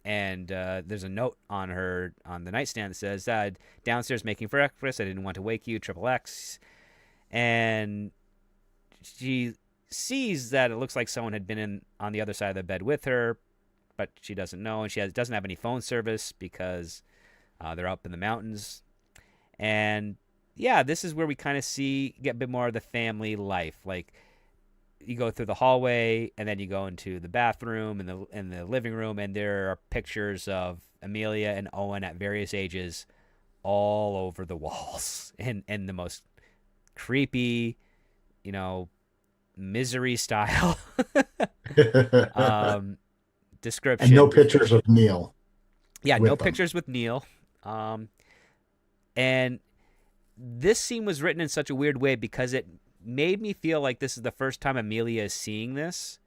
and there's a note on the nightstand that says, "Downstairs making breakfast. I didn't want to wake you. Triple X." And she sees that it looks like someone had been in on the other side of the bed with her, but she doesn't know, and doesn't have any phone service because they're up in the mountains. And yeah, this is where we kind of get a bit more of the family life. Like, you go through the hallway, and then you go into the bathroom and the living room, and there are pictures of Amelia and Owen at various ages all over the walls, and the most creepy, you know, misery style um, And no description. pictures of Neil Yeah, no with them. pictures with Neil. Um, and this scene was written in such a weird way because it made me feel like this is the first time Amelia is seeing this,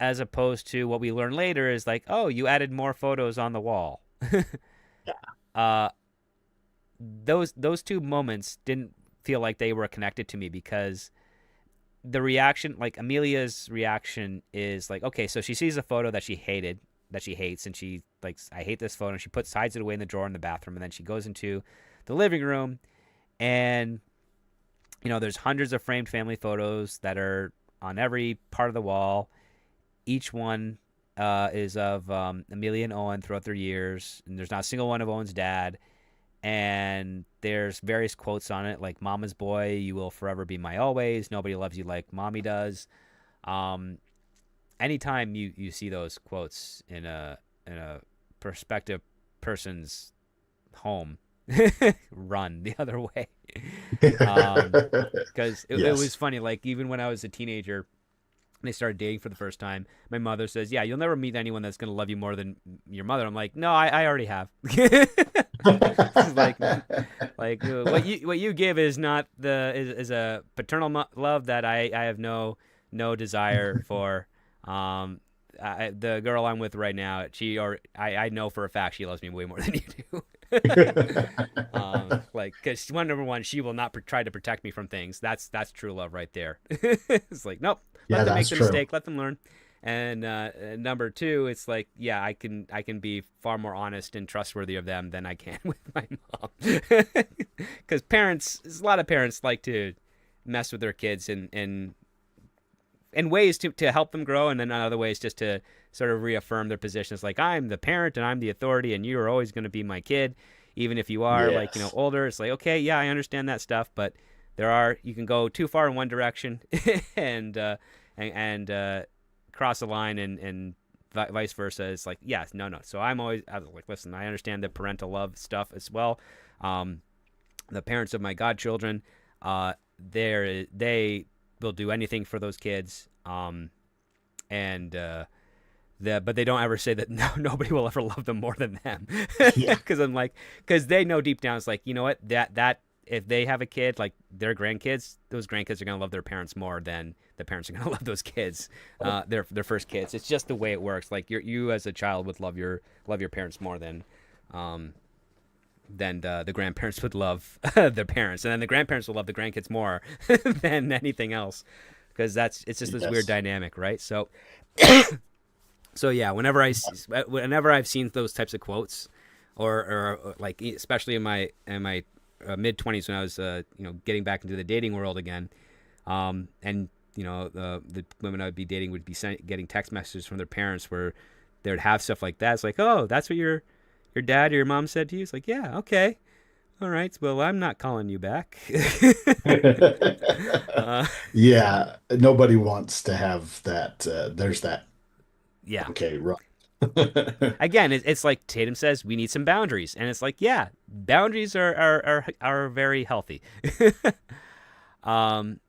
as opposed to what we learn later is like, oh, you added more photos on the wall. uh, those two moments didn't feel like they were connected to me because the reaction, like Amelia's reaction, is like, okay, so she sees a photo that she hated, that she hates, and she like, I hate this photo. And she hides it away in the drawer in the bathroom, and then she goes into the living room, and there's hundreds of framed family photos that are on every part of the wall. Each one is of Amelia and Owen throughout their years, and there's not a single one of Owen's dad. And there's various quotes on it, like "Mama's boy, you will forever be my always. Nobody loves you like mommy does." Um, Anytime you see those quotes in a prospective person's home, run the other way. Because it was Yes. funny. Like even when I was a teenager, they started dating for the first time. My mother says, "Yeah, you'll never meet anyone that's gonna love you more than your mother." I'm like, "No, I already have." like what you give is not is a paternal love that I have no desire for. The girl I'm with right now, I know for a fact she loves me way more than you do. Like, because number one, she will not try to protect me from things. That's true love right there. It's like, nope, let Yeah, them make that's the true. mistake, let them learn. And number two, it's like, yeah, I can be far more honest and trustworthy of them than I can with my mom. Because parents, a lot of parents like to mess with their kids in ways to help them grow, and then in other ways just to sort of reaffirm their positions. Like, I'm the parent and I'm the authority, and you are always going to be my kid, even if you are like Yes. older. It's like, okay, yeah, I understand that stuff, but you can go too far in one direction, and cross a line, and vice versa. It's like, yes, no. So I was like, listen, I understand the parental love stuff as well. Um, the parents of my godchildren, they will do anything for those kids. And but they don't ever say that nobody will ever love them more than them. Yeah. Because I'm like, because they know deep down, it's like, you know what, that if they have a kid, like their grandkids, those grandkids are gonna love their parents more than the parents are gonna love those kids, their first kids. It's just the way it works. Like you as a child would love your parents more um, than the grandparents would love their parents, and then the grandparents will love the grandkids more than anything else, because it's just this weird Yes. dynamic, right? So yeah, whenever I've seen those types of quotes, or like especially in my mid 20s when I was getting back into the dating world again, and the women I would be dating would be getting text messages from their parents where they would have stuff like that. It's like, oh, that's what your dad or your mom said to you. It's like, yeah, okay, all right. Well, I'm not calling you back. uh, Yeah, nobody wants to have that. There's that. yeah. Okay, right. Again, it's like Tatum says, we need some boundaries, and it's like, yeah, boundaries are very healthy. um,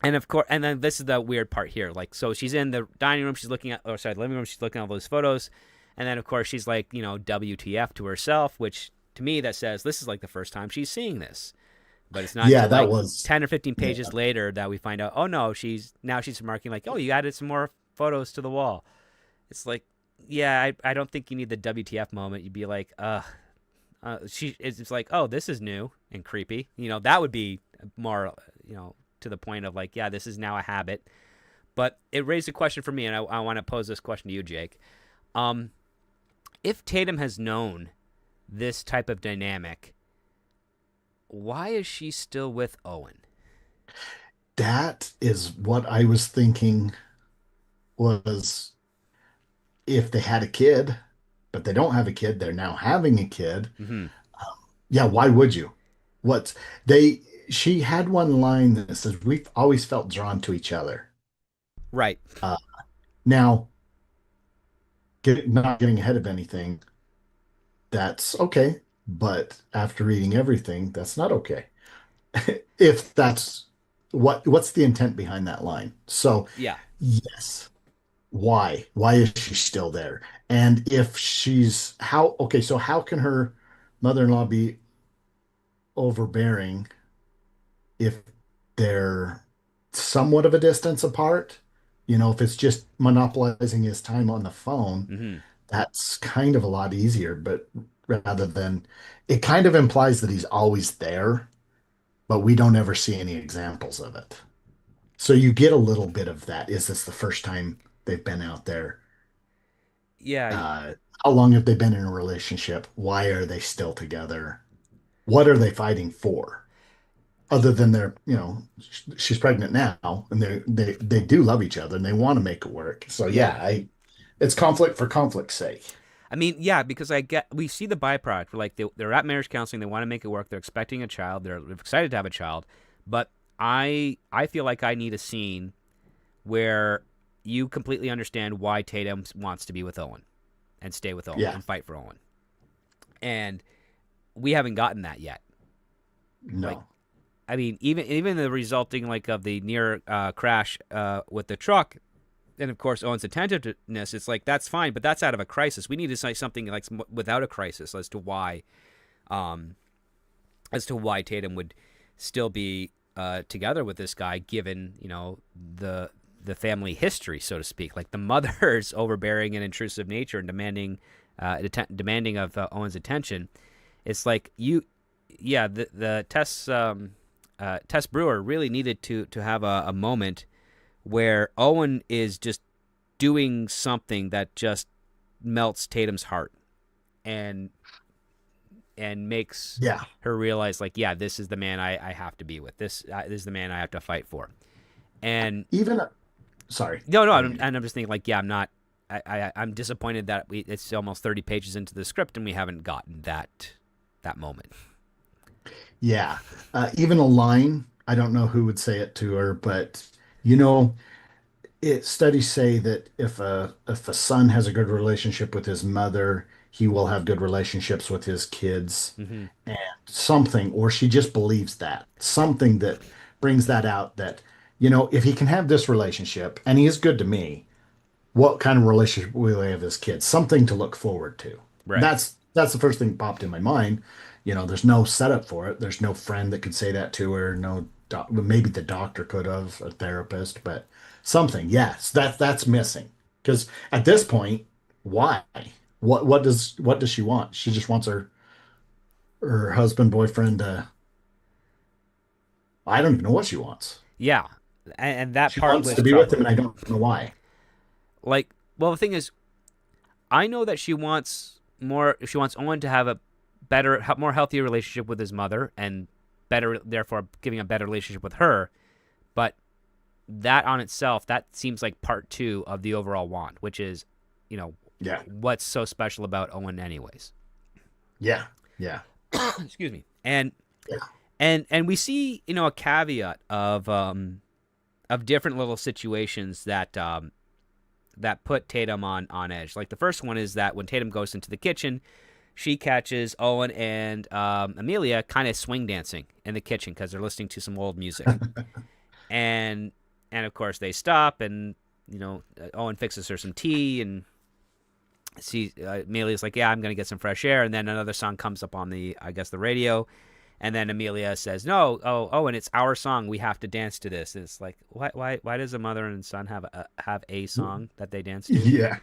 and of course, and then this is the weird part here. Like, so she's in the dining room, she's looking at, or sorry, the living room, she's looking at all those photos, and then of course she's like, WTF to herself, which to me that says this is like the first time she's seeing this. But it's not Yeah, until that like was. 10 or 15 Yeah. pages later that we find out, oh no, she's remarking like, oh, you added some more photos to the wall. It's like, yeah, I don't think you need the WTF moment. You'd be like, it's like, oh, this is new and creepy. That would be more, to the point of like, yeah, this is now a habit. But it raised a question for me, and I want to pose this question to you, Jake. Um, if Tatum has known this type of dynamic, why is she still with Owen? That is what I was thinking was if they had a kid, but they don't have a kid, they're now having a kid. Mm-hmm. Yeah, why would you? What they she had one line that says, "We've always felt drawn to each other." Right. Uh, now, not getting ahead of anything, that's okay. But after reading everything, that's not okay. If that's what's the intent behind that line? So, Yeah. yes, why? Why is she still there? And if she's how okay, so how can her mother-in-law be overbearing if they're somewhat of a distance apart, if it's just monopolizing his time on the phone, Hmm. that's kind of a lot easier. But rather than, it kind of implies that he's always there, but we don't ever see any examples of it. So you get a little bit of that. Is this the first time they've been out there? Yeah, Uh, how long have they been in a relationship? Why are they still together? What are they fighting for? Other than she's pregnant now, and they do love each other and they want to make it work. So yeah. yeah, it's conflict for conflict's sake. I mean, yeah, because we see the byproduct. Like they're at marriage counseling, they want to make it work. They're expecting a child. They're excited to have a child, but I feel like I need a scene where you completely understand why Tatum wants to be with Owen and stay with Owen Yeah, and fight for Owen, and we haven't gotten that yet. Like, no, I mean, even the resulting like of the near crash with the truck, and of course Owen's attentiveness. It's like that's fine, but that's out of a crisis. We need to say something like without a crisis um, as to why Tatum would still be together with this guy, given the family history, so to speak, like the mother's overbearing and intrusive nature and demanding of Owen's attention. It's like the Tess Brewer really needed to have a moment where Owen is just doing something that just melts Tatum's heart and makes yeah. her realize, like, yeah, this is the man I have to be with. This is the man I have to fight for. And Even sorry, no, I didn't mean I'm just thinking, like, yeah, I'm not. I'm disappointed that it's almost 30 pages into the script and we haven't gotten that moment. yeah. Even a line. I don't know who would say it to her, but you know, studies say that if a son has a good relationship with his mother, he will have good relationships with his kids, Hmm. and something, or she just believes that something that brings that out that if he can have this relationship and he is good to me, what kind of relationship will he have his kids? Something to look forward to. Right. That's the first thing that popped in my mind. There's no setup for it. There's no friend that could say that to her. No, maybe the doctor could have, a therapist, but something. Yes, that's missing. Because at this point, why? What does she want? She just wants her husband, boyfriend. I don't even know what she wants. Yeah, and that She part wants was to be with him, troubling. and I don't know why. Like, well, the thing is, I know that she wants more. She wants Owen to have a better, more healthy relationship with his mother, and better, therefore, giving a better relationship with her. But that on itself, that seems like part two of the overall want, which is, you know, Yeah, what's so special about Owen, anyways. yeah, yeah, Excuse me. And yeah. and we see, a caveat of different little situations that put Tatum on edge. Like the first one is that when Tatum goes into the kitchen, she catches Owen and Amelia kind of swing dancing in the kitchen because they're listening to some old music, and of course they stop, and Owen fixes her some tea, and Amelia's like, yeah, I'm gonna get some fresh air, and then another song comes up on the radio. And then Amelia says, "No, Owen, it's our song. We have to dance to this." And it's like, why does a mother and son have a song that they dance to? Yeah.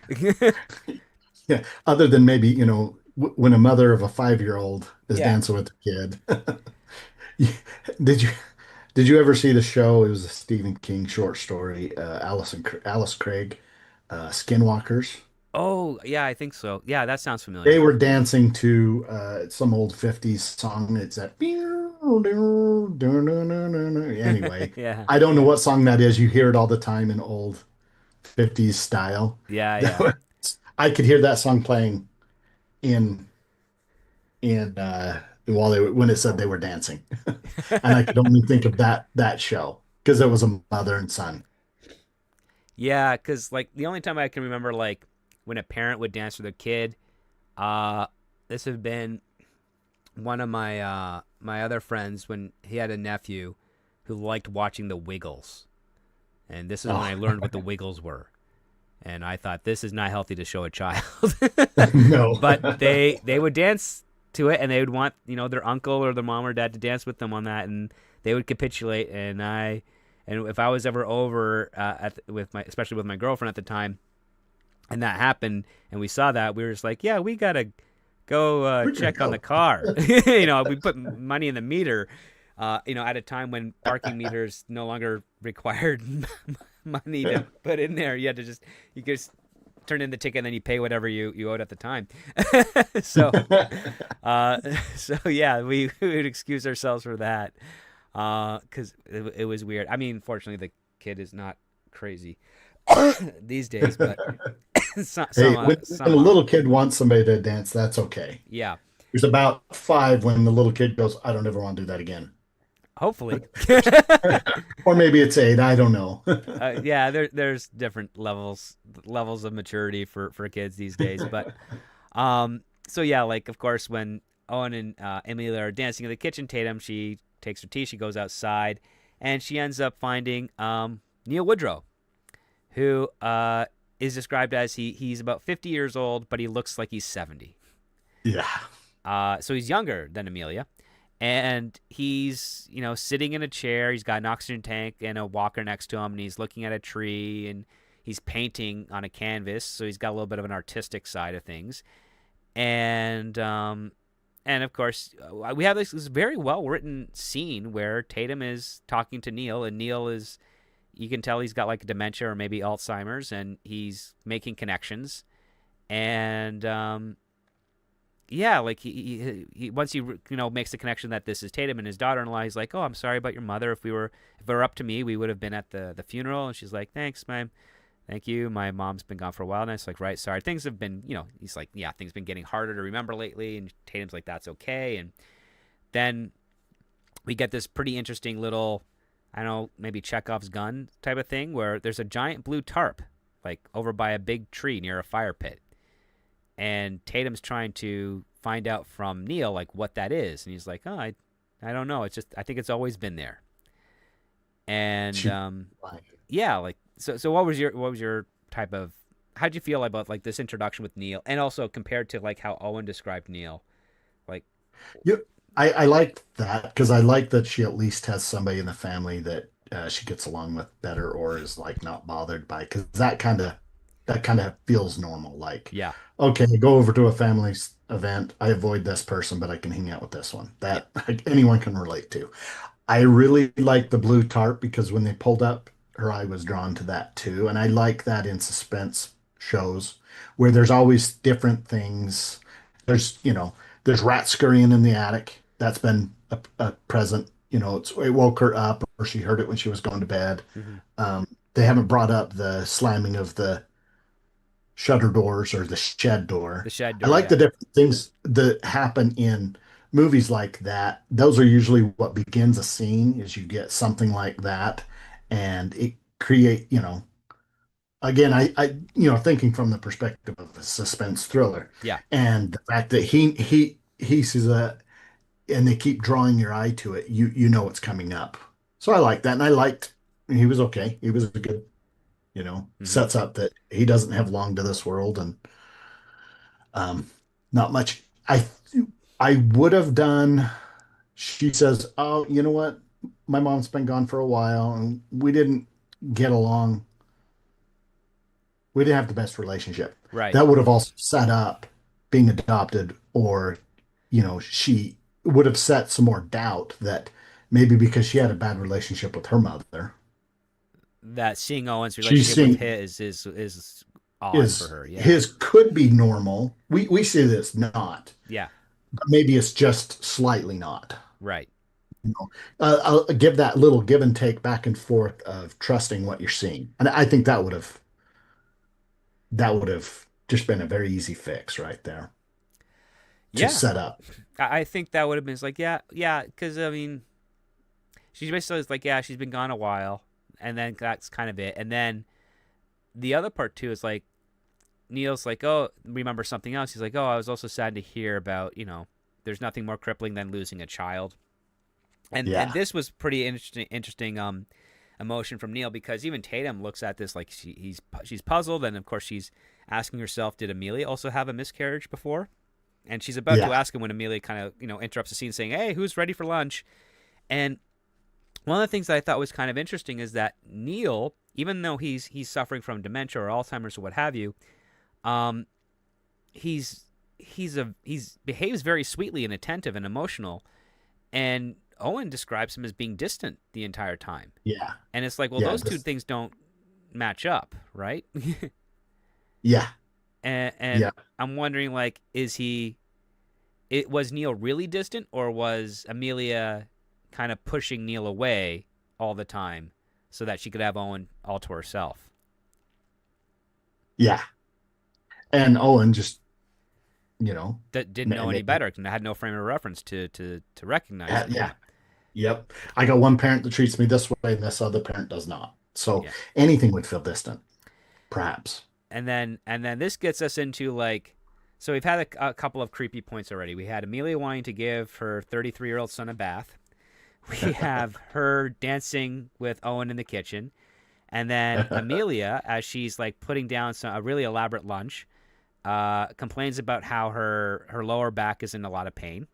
Yeah. Other than maybe, when a mother of a 5-year-old is Yeah. dancing with a kid. Did you did you ever see the show? It was a Stephen King short story, Alice Craig, Skinwalkers. Oh, yeah, I think so. Yeah, that sounds They familiar. were dancing to some old 50s song. It's that anyway. Yeah, I don't know what song that is. You hear it all the time in old 50s style. yeah, yeah. I could hear that song playing in in while when it said they were dancing, and I could only think of that show because it was a mother and son. Yeah, because like the only time I can remember like when a parent would dance with a kid, uh, this had been one of my other friends when he had a nephew who liked watching the Wiggles, and this is when I Oh learned what the Wiggles were. And I thought this is not healthy to show a child. no, But they would dance to it, and they would want their uncle or their mom or dad to dance with them on that, and they would capitulate. And if I was ever over especially with my girlfriend at the time, and that happened, and we saw that, we were just like, yeah, we gotta go We're gonna check on the go. car. We put money in the meter. At a time when parking meters no longer required money to put in there, you could just turn in the ticket and then you pay whatever you owed at the time. so, so yeah, we would excuse ourselves for that because it was weird. I mean, fortunately, the kid is not crazy these days, but Hey, when a some are. little kid wants somebody to dance, that's okay. Yeah, There's about 5 when the little kid goes, I don't ever want to do that again. hopefully. Or maybe it's 8, I don't know. Yeah, there's different levels of maturity for kids these days, but so yeah, like of course when Owen and Amelia are dancing in the kitchen, Tatum, she takes her tea, she goes outside, and she ends up finding Neil Woodrow, who is described as he's about 50 years old, but he looks like he's 70. Yeah. So he's younger than Amelia. And he's, sitting in a chair. He's got an oxygen tank and a walker next to him, and he's looking at a tree, and he's painting on a canvas. So he's got a little bit of an artistic side of things. And of course, we have this very well written scene where Tatum is talking to Neil, and Neil is, you can tell he's got like dementia or maybe Alzheimer's, and he's making connections. And yeah, like he once he makes the connection that this is Tatum and his daughter-in-law, he's like, "Oh, I'm sorry about your mother. If it were up to me, we would have been at the funeral." And she's like, "Thanks, ma'am. Thank you. My mom's been gone for a while." And it's like, "Right, sorry. Things have been, he's like, "Yeah, things have been getting harder to remember lately." And Tatum's like, "That's okay." And then we get this pretty interesting little, I don't know, maybe Chekhov's gun type of thing where there's a giant blue tarp like over by a big tree near a fire pit. And Tatum's trying to find out from Neil like what that is, and he's like, "Oh, I don't know. It's just I think it's always been there." And yeah, like so what was your type of, how'd you feel about like this introduction with Neil, and also compared to like how Owen described Neil, like Yeah, I like that because I like that she at least has somebody in the family that she gets along with better or is like not bothered by because that kind of feels normal. Like, yeah, okay, go over to a family event. I avoid this person, but I can hang out with this one. yeah, That like, anyone can relate to. I really like the blue tarp because when they pulled up, her eye was drawn to that too. And I like that in suspense shows where there's always different things. There's rats scurrying in the attic. That's been a present. It woke her up or she heard it when she was going to bed. hmm They haven't brought up the slamming of the shutter doors or the shed the door. shed I door, like yeah, the different things that happen in movies like that. Those are usually what begins a scene is you get something like that and it create, again, thinking from the perspective of a suspense thriller yeah, and the fact that he sees that and they keep drawing your eye to it, you know it's coming up. So I like that. And I liked he was okay. He was a good, hmm sets up that he doesn't have long to this world and um, not much. I would have done. She says, "Oh, you know what? My mom's been gone for a while, and we didn't get along. We didn't have the best relationship." right. That would have also set up being adopted, or she would have set some more doubt that maybe because she had a bad relationship with her mother, That seeing Owen's she's relationship with seeing his is odd for is her, yeah, his could be normal. We see this not, yeah, but maybe it's just slightly not. right. I'll give that little give and take back and forth of trusting what you're seeing. And I think that would have just been a very easy fix right there to Yeah, set up. I think that would have been it's like, yeah, yeah, because I mean, she's basically like, yeah, she's been gone a while, and then that's kind of it. And then the other part too is like Neil's like, oh, remember something else? He's like, oh, I was also sad to hear about, there's nothing more crippling than losing a child. And Yeah. this was pretty interesting emotion from Neil because even Tatum looks at this like she's puzzled, and of course she's asking herself, did Amelia also have a miscarriage before? And she's about to Yeah. ask him when Amelia kind of, interrupts the scene saying, "Hey, who's ready for lunch?" And one of the things that I thought was kind of interesting is that Neil, even though he's suffering from dementia or Alzheimer's or what have you, um, he's behaves very sweetly and attentive and emotional. And Owen describes him as being distant the entire time. Yeah. And it's like, well, Yeah. those two things don't match up, right? Yeah. and Yeah. I'm wondering, like, was Neil really distant, or was Amelia kind of pushing Neil away all the time so that she could have Owen all to herself? Yeah. And Owen just, you know, That didn't know ma- any ma- better and had no frame of reference to recognize him. yeah. Yep. I got one parent that treats me this way and this other parent does not. So Yeah. anything would feel distant, perhaps. And then this gets us into, like, so we've had a couple of creepy points already. We had Amelia wanting to give her 33-year-old son a bath. We have her dancing with Owen in the kitchen. And then Amelia, as she's like putting down a really elaborate lunch, complains about how her lower back is in a lot of pain.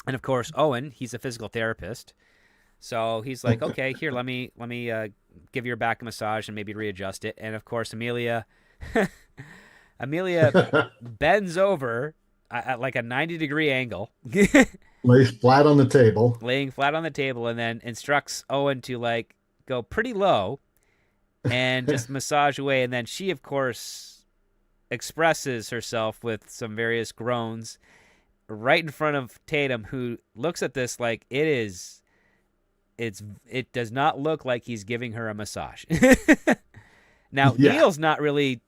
And of course, Owen, he's a physical therapist, so he's like, "Okay, here, let me give your back a massage and maybe readjust it." And of course, Amelia bends over at like a 90-degree angle, Lays flat on the table. laying flat on the table, and then instructs Owen to, like, go pretty low and just massage away. And then she, of course, expresses herself with some various groans right in front of Tatum, who looks at this like it does not look like he's giving her a massage. Now, Yeah. Neil's not really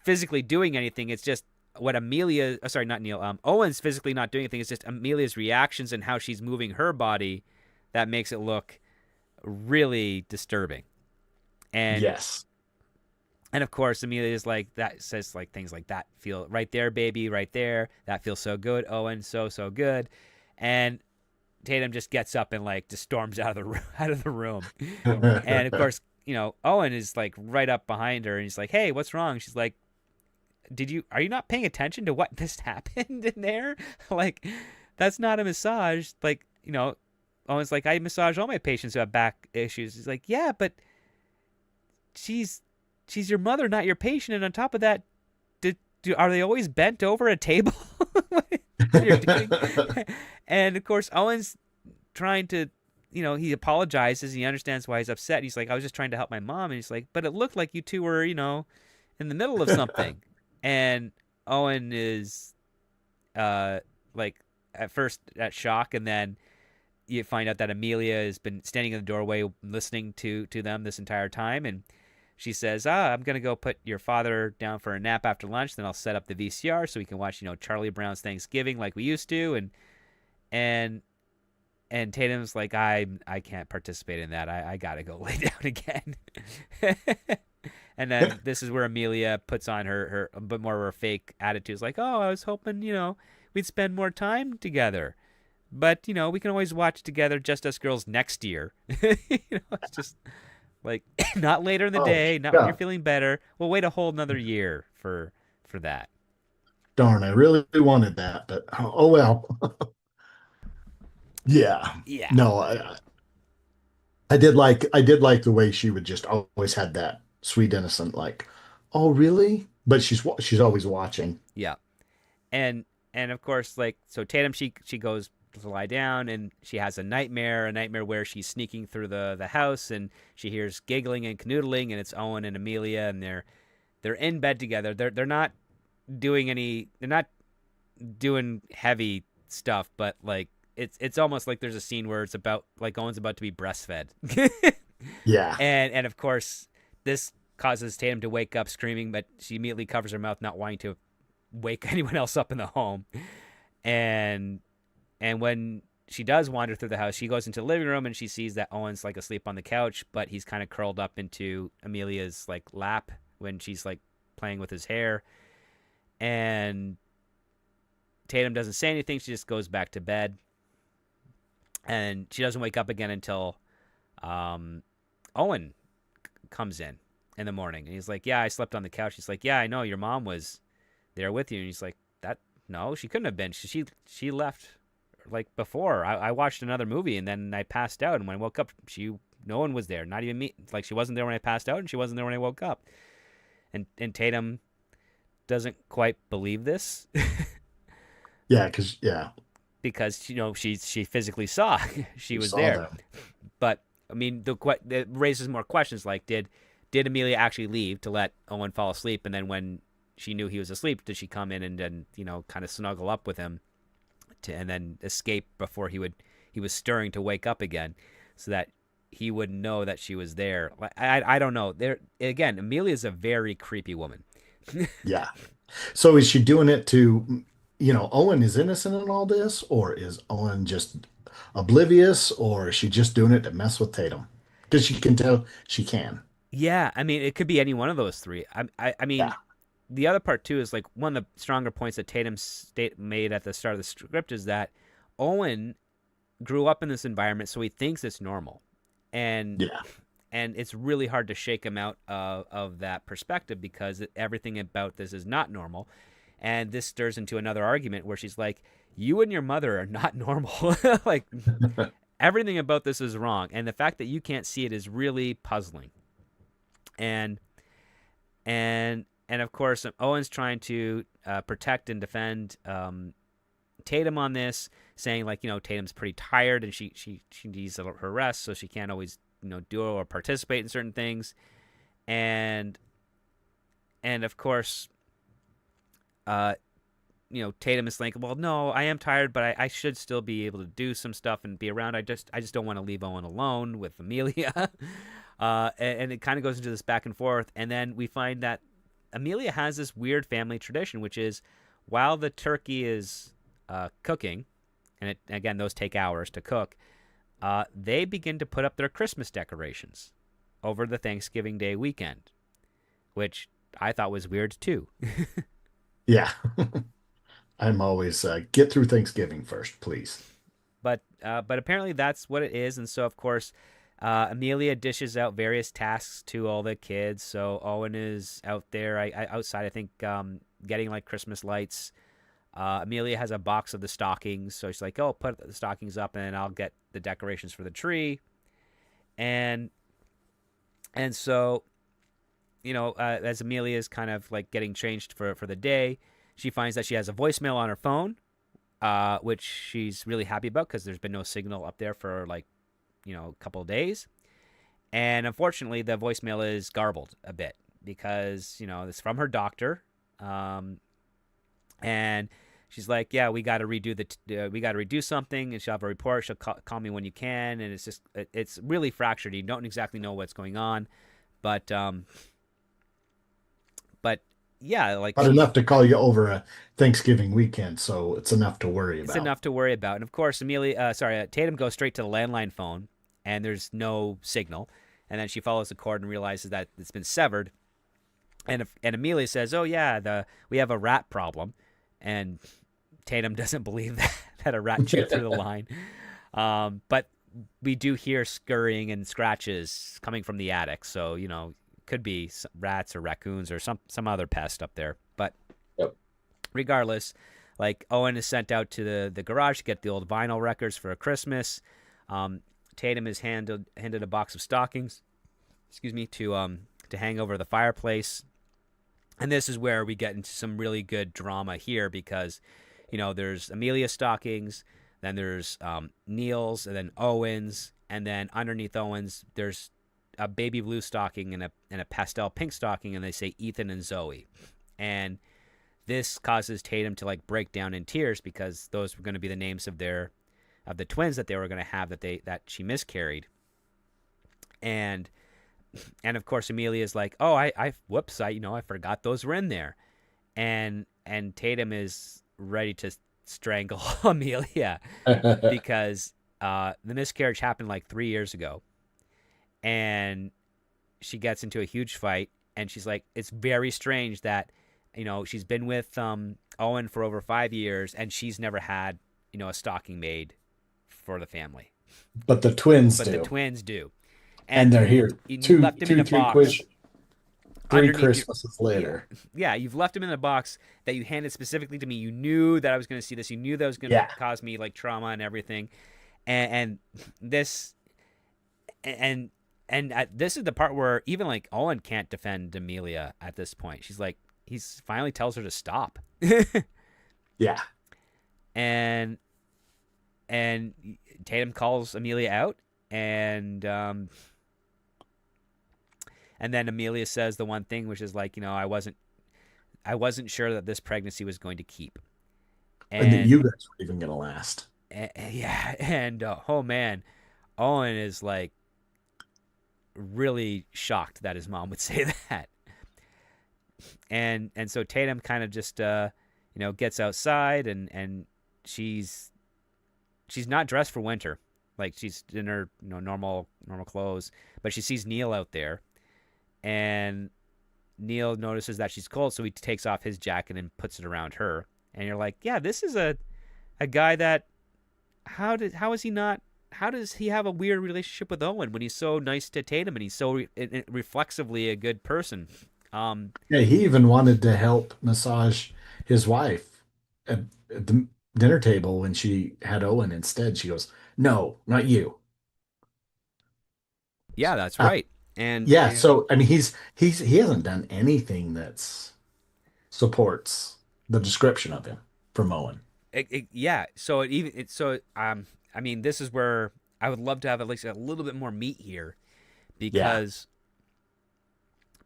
physically doing anything. It's just what sorry, not Neil. Owen's physically not doing anything. It's just Amelia's reactions and how she's moving her body that makes it look really disturbing. And Yes. and of course, Amelia's like, that says like things like, "That feel right there, baby, right there. That feels so good, Owen, so good." And Tatum just gets up and, like, just storms out of the room. And of course, Owen is like right up behind her, and he's like, "Hey, what's wrong?" She's like, Are you not paying attention to what just happened in there? Like, that's not a massage." Like, Owen's like, "I massage all my patients who have back issues." He's like, "Yeah, but she's your mother, not your patient. And on top of that, are they always bent over a table?" What you're doing? And of course, Owen's trying to, he apologizes. He understands why he's upset. He's like, "I was just trying to help my mom." And he's like, "But it looked like you two were, in the middle of something." And Owen is, like, at first at shock, and then you find out that Amelia has been standing in the doorway listening to them this entire time. And she says, "I'm going to go put your father down for a nap after lunch. Then I'll set up the VCR so we can watch, Charlie Brown's Thanksgiving like we used to." And Tatum's like, I can't participate in that. I got to go lay down again." And then this is where Amelia puts on her a bit more of her fake attitude. It's like, "Oh, I was hoping, we'd spend more time together. But, we can always watch together, Just Us Girls, next year." It's just like, not later in the Oh, day, not when you're God. feeling better. We'll wait a whole another year for that. Darn, I really wanted that, but oh well. Yeah. Yeah. No, I did like the way she would just always had that sweet innocent like, "Oh, really?" But she's always watching. Yeah. And of course, like, so Tatum, she goes to lie down, and she has a nightmare where she's sneaking through the house, and she hears giggling and canoodling, and it's Owen and Amelia, and they're in bed together. They're not doing heavy stuff, but, like, it's almost like there's a scene where it's about, like, Owen's about to be breastfed. Yeah. And of course, this causes Tatum to wake up screaming, but she immediately covers her mouth, not wanting to wake anyone else up in the home. And when she does wander through the house, she goes into the living room, and she sees that Owen's, like, asleep on the couch, but he's kind of curled up into Amelia's, like, lap when she's, like, playing with his hair. And Tatum doesn't say anything. She just goes back to bed, and she doesn't wake up again until Owen comes in the morning, and he's like, "Yeah, I slept on the couch." He's like, "Yeah, I know, your mom was there with you." And he's like, No, she couldn't have been. She left like before. I watched another movie and then I passed out, and when I woke up, no one was there. Not even me. Like she wasn't there when I passed out, and she wasn't there when I woke up. And Tatum doesn't quite believe this Yeah, because yeah, because she physically saw she you was saw there. them. But I mean, it raises more questions. Like, did Amelia actually leave to let Owen fall asleep, and then when she knew he was asleep, did she come in and then kind of snuggle up with him and then escape before he was stirring to wake up again, so that he wouldn't know that she was there? I don't know. There again, Amelia's a very creepy woman. Yeah. So is she doing it to, Owen is innocent in all this, or is Owen just oblivious, or is she just doing it to mess with Tatum? Because she can tell she can. Yeah, I mean, it could be any one of those three. I Yeah. mean, the other part too is like one of the stronger points that made at the start of the script is that Owen grew up in this environment, so he thinks it's normal, and Yeah. it's really hard to shake him out of that perspective because everything about this is not normal, and this stirs into another argument where she's like, "You and your mother are not normal. Like everything about this is wrong, and the fact that you can't see it is really puzzling." And of course, Owen's trying to protect and defend Tatum on this, saying like Tatum's pretty tired and she needs her rest, so she can't always do or participate in certain things, and of course, Tatum is like, well, no, I am tired, but I should still be able to do some stuff and be around. I just don't want to leave Owen alone with Amelia. And it kind of goes into this back and forth, and then we find that Amelia has this weird family tradition, which is while the turkey is cooking, and again those take hours to cook, they begin to put up their Christmas decorations over the Thanksgiving Day weekend, which I thought was weird too. Yeah. I'm always get through Thanksgiving first, please. But apparently that's what it is, and so of course, Amelia dishes out various tasks to all the kids. So Owen is out there, outside, I think, getting like Christmas lights. Amelia has a box of the stockings, so she's like, "Oh, put the stockings up, and I'll get the decorations for the tree." And so as Amelia is kind of like getting changed for the day, she finds that she has a voicemail on her phone, which she's really happy about because there's been no signal up there for like a couple of days. And unfortunately, the voicemail is garbled a bit because it's from her doctor, and she's like, "Yeah, we got to redo something, and she'll have a report. She'll call me when you can." And it's really fractured. You don't exactly know what's going on, but yeah, like But enough to call you over a Thanksgiving weekend, so it's enough to worry it's about. enough to worry about. And of course, Tatum goes straight to the landline phone, and there's no signal. And then she follows the cord and realizes that it's been severed. And Amelia says, "Oh yeah, we have a rat problem," and Tatum doesn't believe that a rat chewed through the line. But we do hear scurrying and scratches coming from the attic, so could be rats or raccoons or some other pest up there. But Yep. regardless, like Owen is sent out to the garage to get the old vinyl records for Christmas. Tatum is handed a box of stockings, to hang over the fireplace. And this is where we get into some really good drama here because, there's Amelia's stockings, then there's Neil's, and then Owen's, and then underneath Owen's there's a baby blue stocking and a pastel pink stocking, and they say Ethan and Zoe. And this causes Tatum to like break down in tears because those were going to be the names of the twins that they were going to have that she miscarried. And of course Amelia's like, "Oh, I forgot those were in there." And Tatum is ready to strangle Amelia because the miscarriage happened like 3 years ago. And she gets into a huge fight, and she's like, it's very strange that she's been with Owen for over 5 years and she's never had a stocking made for the family, But the twins but do. the twins do. And they're here you two, left him in two, a three box. quiz. Three underneath your. Christmases Yeah, later. yeah, you've left them in a box that you handed specifically to me. You knew that I was going to see this. You knew that was going to Yeah. cause me like trauma and everything. And this and this is the part where even like Owen can't defend Amelia at this point. She's like, he's finally tells her to stop. Yeah. and and Tatum calls Amelia out, and then Amelia says the one thing, which is like, I wasn't sure that this pregnancy was going to keep. And that And, you guys were even going to last. yeah, and oh man, Owen is like really shocked that his mom would say that. And so Tatum kind of just gets outside, and she's she's not dressed for winter. Like she's in her normal clothes, but she sees Neil out there, and Neil notices that she's cold, so he takes off his jacket and puts it around her. And you're like, yeah, this is a guy that how is he not? How does he have a weird relationship with Owen when he's so nice to Tatum and he's so reflexively a good person? Um, Yeah, he even wanted to help massage his wife at the dinner table when she had Owen instead. She goes, "No, not you." yeah, that's Uh, right. And yeah, so I mean, he hasn't done anything that's supports the description of him from Owen. yeah, so I mean, this is where I would love to have at least a little bit more meat here Yeah,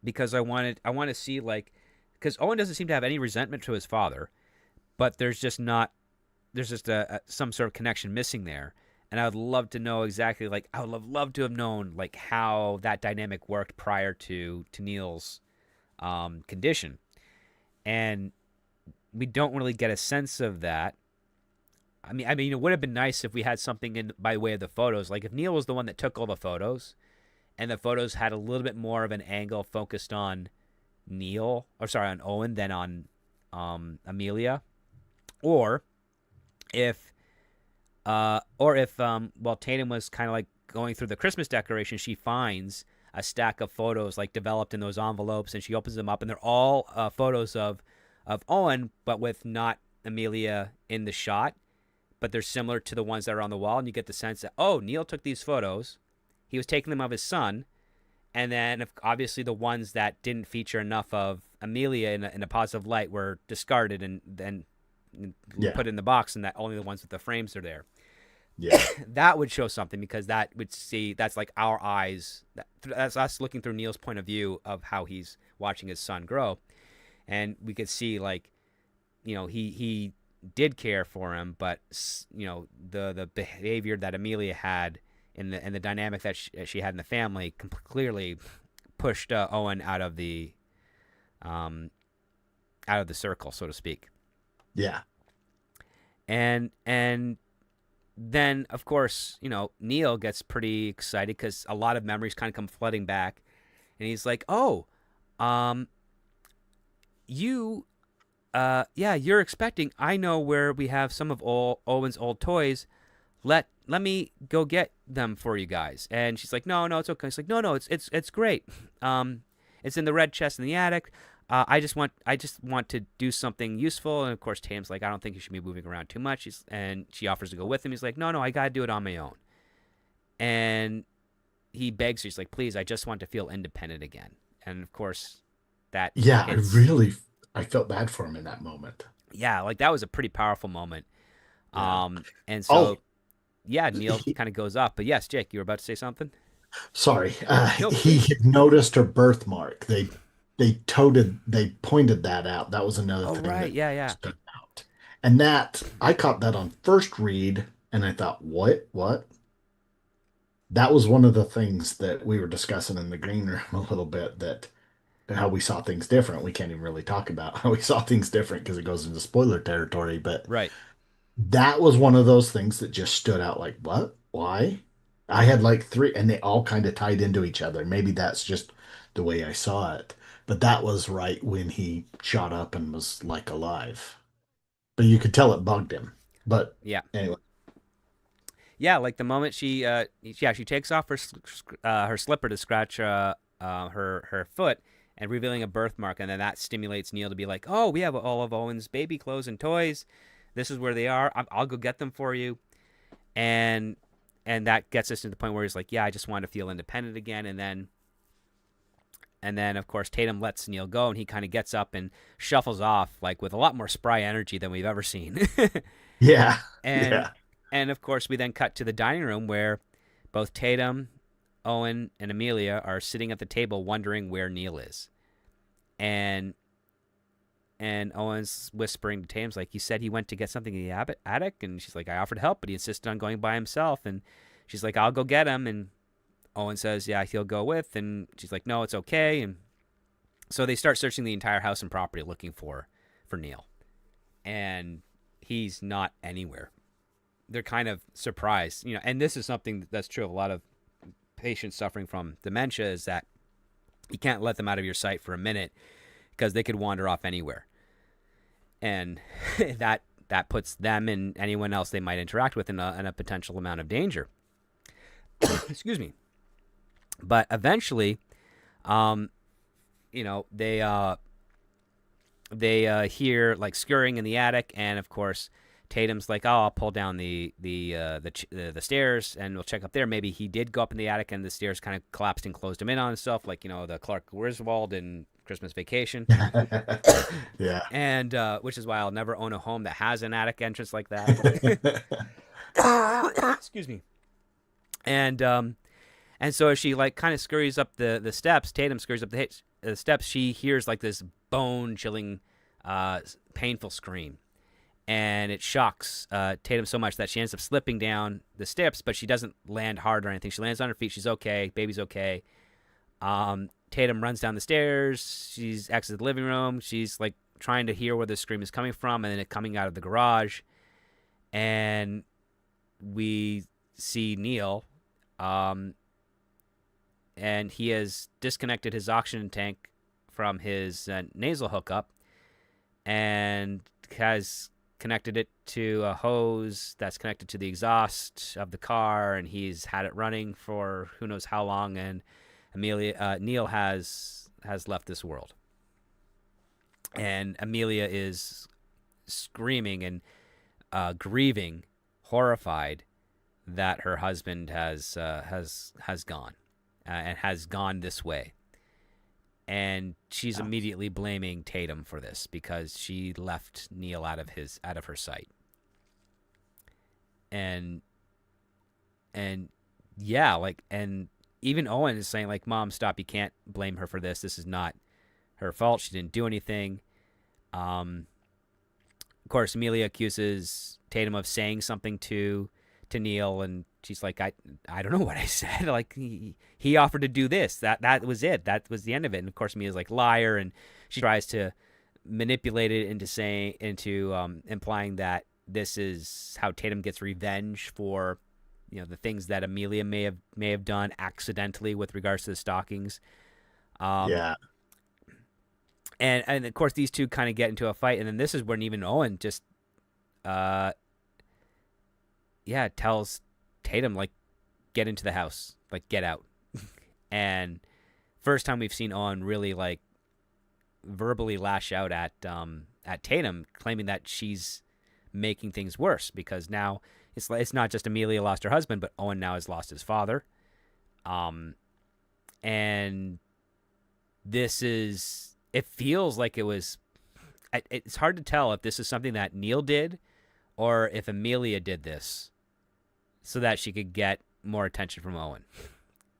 because I want to see like because Owen doesn't seem to have any resentment to his father, but there's just some sort of connection missing there. And I would love to know exactly like I would love to have known like how that dynamic worked prior to Neil's condition. And we don't really get a sense of that. I mean, it would have been nice if we had something in by way of the photos. Like if Neil was the one that took all the photos, and the photos had a little bit more of an angle focused on on Owen than on Amelia, or if while Tatum was kind of like going through the Christmas decoration, she finds a stack of photos like developed in those envelopes, and she opens them up, and they're all photos of Owen, but with not Amelia in the shot, but they're similar to the ones that are on the wall, and you get the sense that Neil took these photos, he was taking them of his son, and then obviously the ones that didn't feature enough of Amelia in a positive light were discarded and then yeah, put in the box, and that only the ones with the frames are there. yeah, That would show something because that would see that's like our eyes. That's us looking through Neil's point of view of how he's watching his son grow, and we could see like he did care for him, but the behavior that Amelia had in the dynamic that she had in the family clearly pushed Owen um, out of the circle, so to speak. yeah, And then of course Neil gets pretty excited because a lot of memories kind of come flooding back, and he's like, "Oh, um, you, yeah, you're expecting. I know where we have some of Owen's old toys. Let me go get them for you guys." And she's like, "No, no, it's okay." It's like, "No, no, it's great. It's in the red chest in the attic. I just want to do something useful." And of course, Tatum's like, "I don't think you should be moving around too much." And she offers to go with him. He's like, "No, no, I gotta do it on my own." And he begs her. He's like, "Please, I just want to feel independent again." And of course, that yeah. hits. I felt bad for him in that moment. Yeah, like that was a pretty powerful moment. Yeah. And Oh, so yeah, Neil kind of goes up. But yes, Jake, you were about to say something. sorry. No, He please. had noticed her birthmark. They pointed that out. That was another Oh thing right, that yeah, yeah. stood out. And that I caught that on first read, and I thought, what? What? That was one of the things that we were discussing in the green room a little bit, that how we saw things different. We can't even really talk about how we saw things different because it goes into spoiler territory, but Right. that was one of those things that just stood out like, what? Why? I had like three, and they all kind of tied into each other. Maybe that's just the way I saw it. But that was right when he shot up and was like alive. But you could tell it bugged him. But Yeah. anyway, Yeah, like the moment she takes off her slipper to scratch her foot, and revealing a birthmark, and then that stimulates Neil to be like, "Oh, we have all of Owen's baby clothes and toys. This is where they are. I'll go get them for you." And that gets us to the point where he's like, "Yeah, I just want to feel independent again." And then of course Tatum lets Neil go, and he kind of gets up and shuffles off like with a lot more spry energy than we've ever seen. Yeah. and Yeah. and of course we then cut to the dining room where both Tatum, Owen, and Amelia are sitting at the table wondering where Neil is. And Owen's whispering to Tatum's like, "You said he went to get something in the attic?" And she's like, "I offered help, but he insisted on going by himself." And she's like, "I'll go get him." And Owen says, "Yeah, he'll go with." And she's like, "No, it's okay." And so they start searching the entire house and property looking for Neil. And he's not anywhere. They're kind of surprised, and this is something that's true of a lot of patients suffering from dementia, is that you can't let them out of your sight for a minute because they could wander off anywhere. And that puts them and anyone else they might interact with in a potential amount of danger. Excuse me. But eventually, they hear like scurrying in the attic, and of course Tatum's like, "Oh, I'll pull down the stairs and we'll check up there." Maybe he did go up in the attic and the stairs kind of collapsed and closed him in on himself, like the Clark Griswold in Christmas Vacation. Yeah. And which is why I'll never own a home that has an attic entrance like that. Excuse me. And so as she like kind of scurries up the steps, Tatum scurries up the steps, she hears like this bone-chilling, painful scream. And it shocks Tatum so much that she ends up slipping down the steps, but she doesn't land hard or anything. She lands on her feet. She's okay. Baby's okay. Tatum runs down the stairs. She's exits the living room. She's like trying to hear where the scream is coming from, and then it coming out of the garage. And we see Neil, and he has disconnected his oxygen tank from his nasal hookup and has connected it to a hose that's connected to the exhaust of the car, and he's had it running for who knows how long. And Neil has left this world, and Amelia is screaming and grieving, horrified that her husband has gone, and has gone this way. And she's immediately blaming Tatum for this because she left Neil out of her sight. And yeah, like, and even Owen is saying like, "Mom, stop! You can't blame her for this. This is not her fault. She didn't do anything." Of course, Amelia accuses Tatum of saying something to Neil, and she's like, I don't know what I said. Like, he offered to do this. That was it. That was the end of it. And of course, Amelia's like, liar, and she tries to manipulate it into implying that this is how Tatum gets revenge for the things that Amelia may have done accidentally with regards to the stockings. Yeah. And of course these two kind of get into a fight, and then this is when even Owen just tells Tatum, like, get into the house, like, get out. And first time we've seen Owen really like verbally lash out at Tatum, claiming that she's making things worse, because now it's not just Amelia lost her husband, but Owen now has lost his father. And it feels like it's hard to tell if this is something that Neil did or if Amelia did this so that she could get more attention from Owen.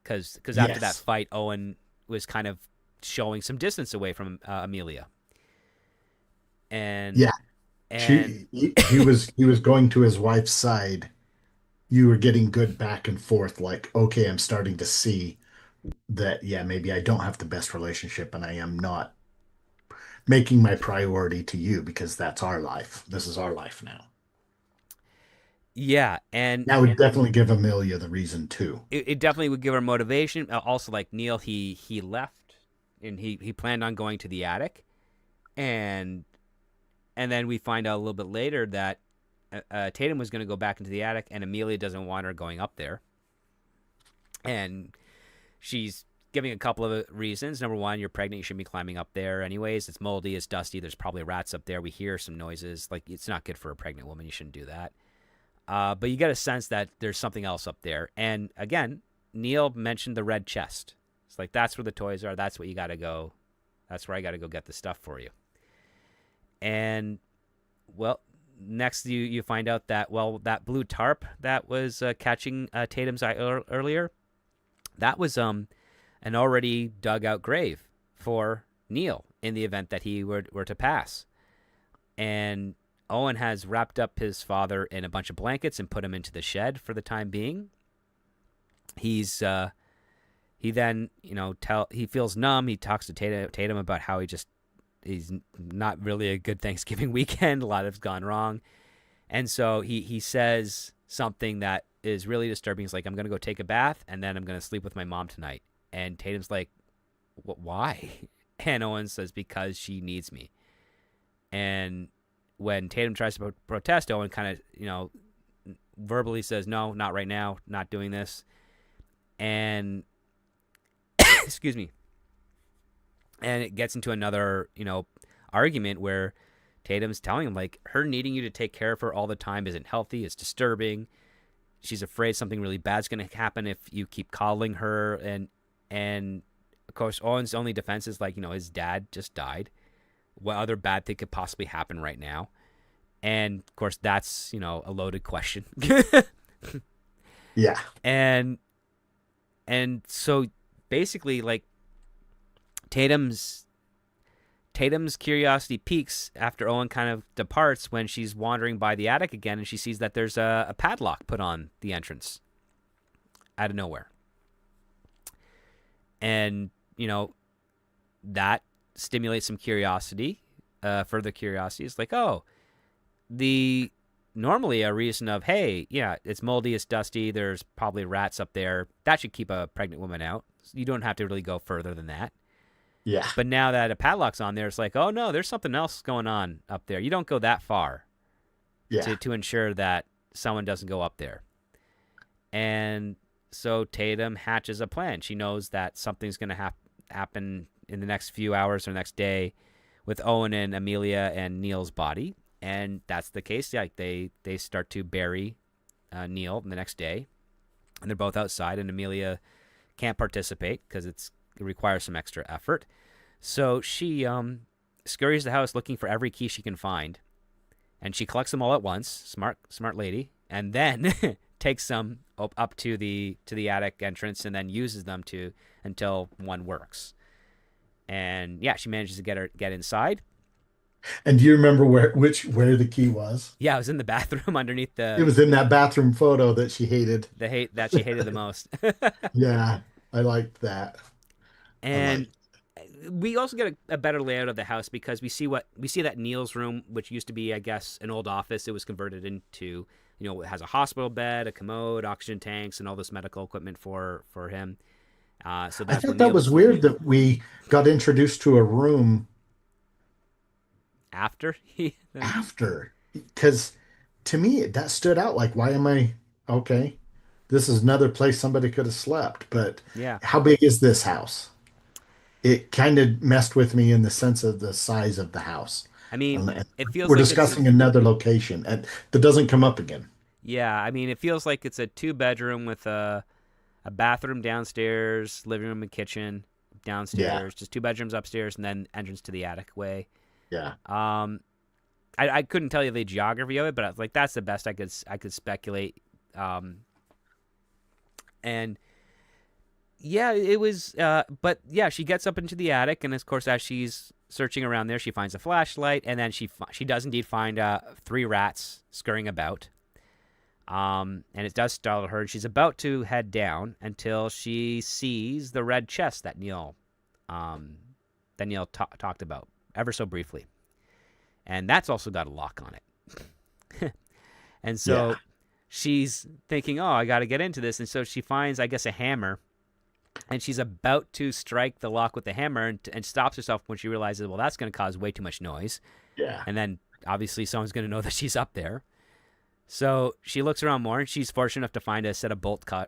Because after that fight, Owen was kind of showing some distance away from Amelia. And Yeah. and He was going to his wife's side. You were getting good back and forth, like, okay, I'm starting to see that, yeah, maybe I don't have the best relationship and I am not making my priority to you, because that's our life. This is our life now. yeah, and That would definitely give Amelia the reason too. it definitely would give her motivation. Also, like Neil, he left, and he planned on going to the attic, and then we find out a little bit later that Tatum was going to go back into the attic, and Amelia doesn't want her going up there, and she's giving a couple of reasons. Number one, you're pregnant. You shouldn't be climbing up there anyways. It's moldy. It's dusty. There's probably rats up there. We hear some noises. Like, it's not good for a pregnant woman. You shouldn't do that. But you get a sense that there's something else up there. And again, Neil mentioned the red chest. It's like, that's where the toys are. That's what you got to go. That's where I got to go get the stuff for you. And, well, next you find out that, well, that blue tarp that was catching Tatum's eye earlier, that was an already dug out grave for Neil in the event that he were to pass. And Owen has wrapped up his father in a bunch of blankets and put him into the shed for the time being. He then, he feels numb. He talks to Tatum about how he's not really a good Thanksgiving weekend. A lot has gone wrong. And so he says something that is really disturbing. He's like, I'm going to go take a bath and then I'm going to sleep with my mom tonight. And Tatum's like, why? And Owen says, because she needs me. And when Tatum tries to protest, Owen kind of, verbally says, no, not right now, not doing this. And, excuse me. And it gets into another, argument where Tatum's telling him, like, her needing you to take care of her all the time isn't healthy. It's disturbing. She's afraid something really bad's going to happen if you keep coddling her. And of course, Owen's only defense is like, his dad just died. What other bad thing could possibly happen right now? And of course, that's, a loaded question. Yeah. And so basically, like, Tatum's curiosity peaks after Owen kind of departs when she's wandering by the attic again and she sees that there's a padlock put on the entrance out of nowhere. And, that stimulates some curiosity, further curiosity. It's like, oh, normally a reason of, hey, yeah, it's moldy, it's dusty, there's probably rats up there. That should keep a pregnant woman out. You don't have to really go further than that. Yeah. But now that a padlock's on there, it's like, oh, no, there's something else going on up there. You don't go that far to ensure that someone doesn't go up there. And so Tatum hatches a plan. She knows that something's going to happen in the next few hours or next day with Owen and Amelia and Neil's body. And that's the case. Like, they start to bury Neil the next day. And they're both outside, and Amelia can't participate because it requires some extra effort. So she scurries the house looking for every key she can find. And she collects them all at once. Smart lady. And then takes them up to the attic entrance and then uses them until one works. And yeah, she manages to get inside. And do you remember where the key was? Yeah, it was in the bathroom underneath the. It was in that bathroom photo that she hated. That she hated the most. Yeah, I liked that. And we also get a better layout of the house because we see that Neil's room, which used to be, I guess, an old office. It was converted into, it has a hospital bed, a commode, oxygen tanks, and all this medical equipment for him. So that's I thought that was weird that we got introduced to a room after because to me that stood out. Like, why am I okay? This is another place somebody could have slept. But yeah, how big is this house? It kind of messed with me in the sense of the size of the house. I mean, it feels we're like discussing another location and that doesn't come up again. Yeah, I mean, it feels like it's a 2-bedroom with a bathroom downstairs, living room and kitchen downstairs, just 2 bedrooms upstairs, and then entrance to the attic way. Yeah. I couldn't tell you the geography of it, but I was like, that's the best I could speculate. And yeah, it was. But yeah, she gets up into the attic, and of course, as she's searching around there, she finds a flashlight, and then she does indeed find 3 rats scurrying about. And it does startle her, and she's about to head down until she sees the red chest that Neil talked about ever so briefly, and that's also got a lock on it. And so she's thinking, oh, I got to get into this, and so she finds, I guess, a hammer, and she's about to strike the lock with the hammer, and stops herself when she realizes, well, that's going to cause way too much noise. Yeah. And then obviously someone's going to know that she's up there. So she stops herself, and she realizes, well, that's going to cause way too much noise. And then obviously someone's going to know that she's up there. And then obviously someone's going to know that she's up there. So she looks around more, and she's fortunate enough to find a set of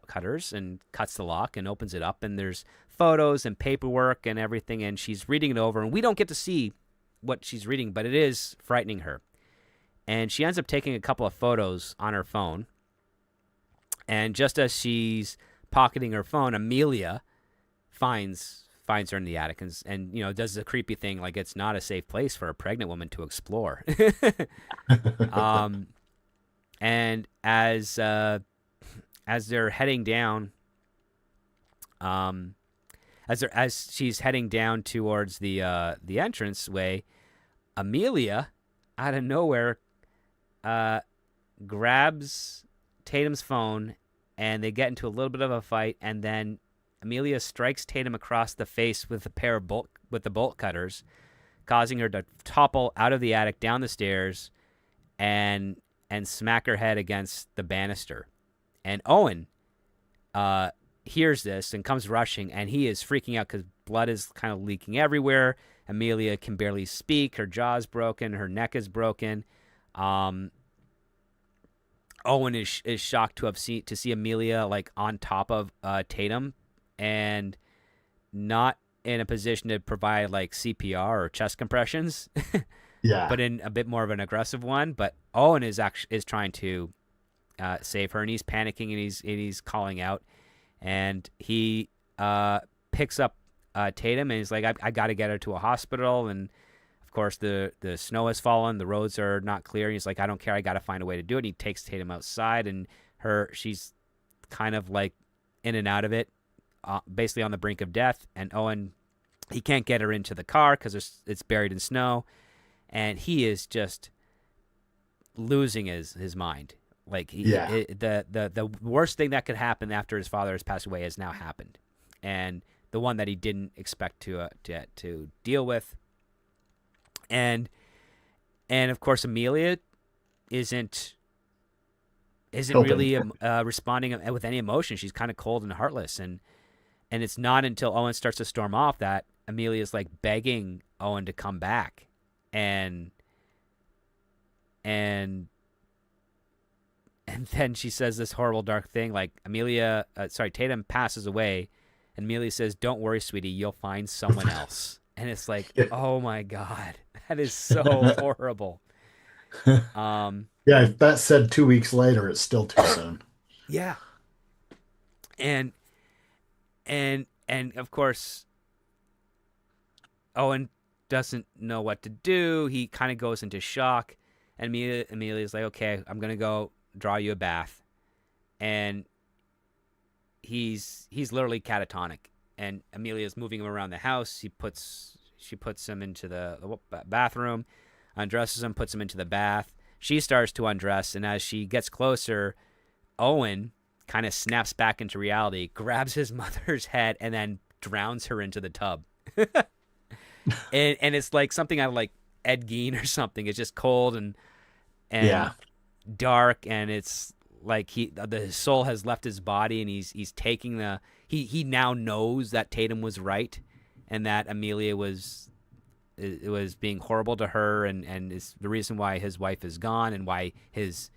cutters and cuts the lock and opens it up. And there's photos and paperwork and everything. And she's reading it over. And we don't get to see what she's reading, but it is frightening her. And she ends up taking a couple of photos on her phone. And just as she's pocketing her phone, Amelia finds her in the attic and does the creepy thing, like it's not a safe place for a pregnant woman to explore. And as they're heading down, as she's heading down towards the entranceway, Amelia, out of nowhere, grabs Tatum's phone, and they get into a little bit of a fight, and then Amelia strikes Tatum across the face with the bolt cutters, causing her to topple out of the attic, down the stairs, and smack her head against the banister. And Owen hears this and comes rushing, and he is freaking out because blood is kind of leaking everywhere. Amelia can barely speak. Her jaw's broken. Her neck is broken. Owen is shocked to see Amelia like on top of Tatum and not in a position to provide like CPR or chest compressions. Yeah. But in a bit more of an aggressive one. But Owen is trying to save her, and he's panicking, and he's calling out, and he picks up Tatum, and he's like, I got to get her to a hospital. And of course the snow has fallen, the roads are not clear. He's like, I don't care, I got to find a way to do it. And he takes Tatum outside, and she's kind of like in and out of it, basically on the brink of death. And Owen, he can't get her into the car because it's buried in snow. And he is just losing his mind. Like the worst thing that could happen after his father has passed away has now happened, and the one that he didn't expect to deal with. And of course Amelia isn't really responding with any emotion. She's kind of cold and heartless, and it's not until Owen starts to storm off that Amelia's like begging Owen to come back. And then she says this horrible dark thing, like Tatum passes away, and Amelia says, "Don't worry, sweetie, you'll find someone else." And it's like, oh my God, that is so horrible. Yeah, if that said 2 weeks later, it's still too soon. Yeah. And of course, Owen doesn't know what to do. He kind of goes into shock, and Amelia's like, okay, I'm gonna go draw you a bath. And he's literally catatonic, and Amelia's moving him around the house. She puts him into the bathroom, undresses him, puts him into the bath. She starts to undress, and as she gets closer, Owen kind of snaps back into reality, grabs his mother's head, and then drowns her into the tub. and it's like something out of like Ed Gein or something. It's just cold and dark, and it's like the soul has left his body, and he's taking he now knows that Tatum was right, and that Amelia was being horrible to her, and is the reason why his wife is gone, and why his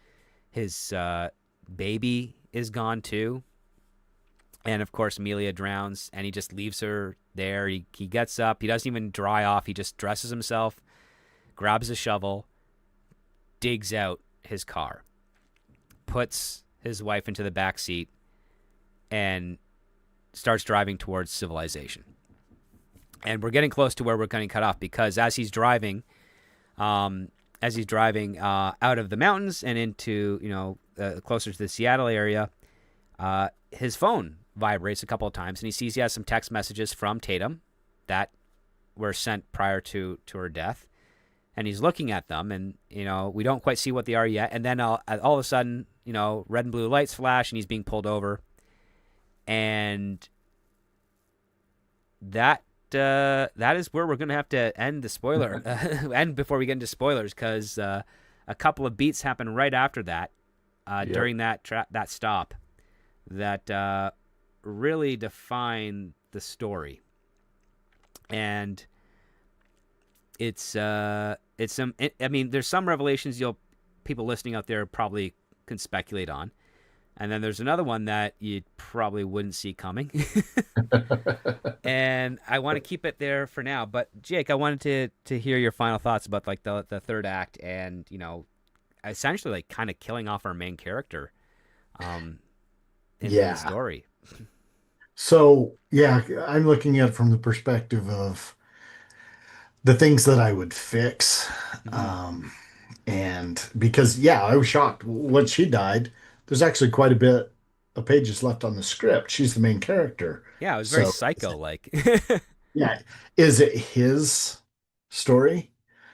baby is gone too. And of course Amelia drowns, and he just leaves her there. He gets up, he doesn't even dry off, he just dresses himself, grabs a shovel, digs out his car, puts his wife into the back seat, and starts driving towards civilization. And we're getting close to where we're going to cut off, because as he's driving out of the mountains and into closer to the Seattle area, his phone vibrates a couple of times, and he sees he has some text messages from Tatum that were sent prior to her death. And he's looking at them, and we don't quite see what they are yet. And then all of a sudden, red and blue lights flash, and he's being pulled over. And that is where we're going to have to end the spoiler. End before we get into spoilers, because a couple of beats happen right after that, during that stop, that really define the story. And there's some revelations people listening out there probably can speculate on. And then there's another one that you probably wouldn't see coming. And I want to keep it there for now. But Jake, I wanted to hear your final thoughts about like the third act and essentially like kind of killing off our main character um, in the Yeah. story. So, yeah, I'm looking at it from the perspective of the things that I would fix. Hmm. Um, and because, yeah, I was shocked when she died. There's actually quite a bit of pages left on the script. She's the main character. Yeah, it was very So, psycho like. yeah, is it his story?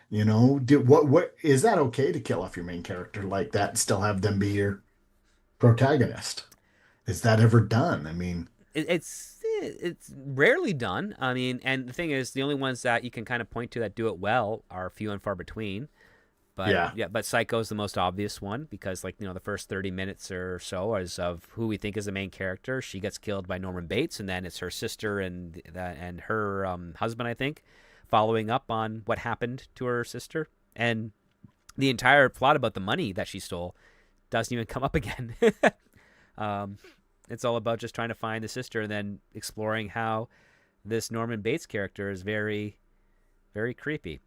What is that okay to kill off your main character like that and still have them be your protagonist? Is that ever done? I mean, It's rarely done. I mean, and the thing is, the only ones that you can kind of point to that do it well are few and far between. But yeah, yeah, but Psycho is the most obvious one because like the first 30 minutes or so is of who we think is the main character. She gets killed by Norman Bates, and then it's her sister and her husband, I think, following up on what happened to her sister, and the entire plot about the money that she stole doesn't even come up again. um, it's all about just trying to find the sister and then exploring how this Norman Bates character is very, very creepy.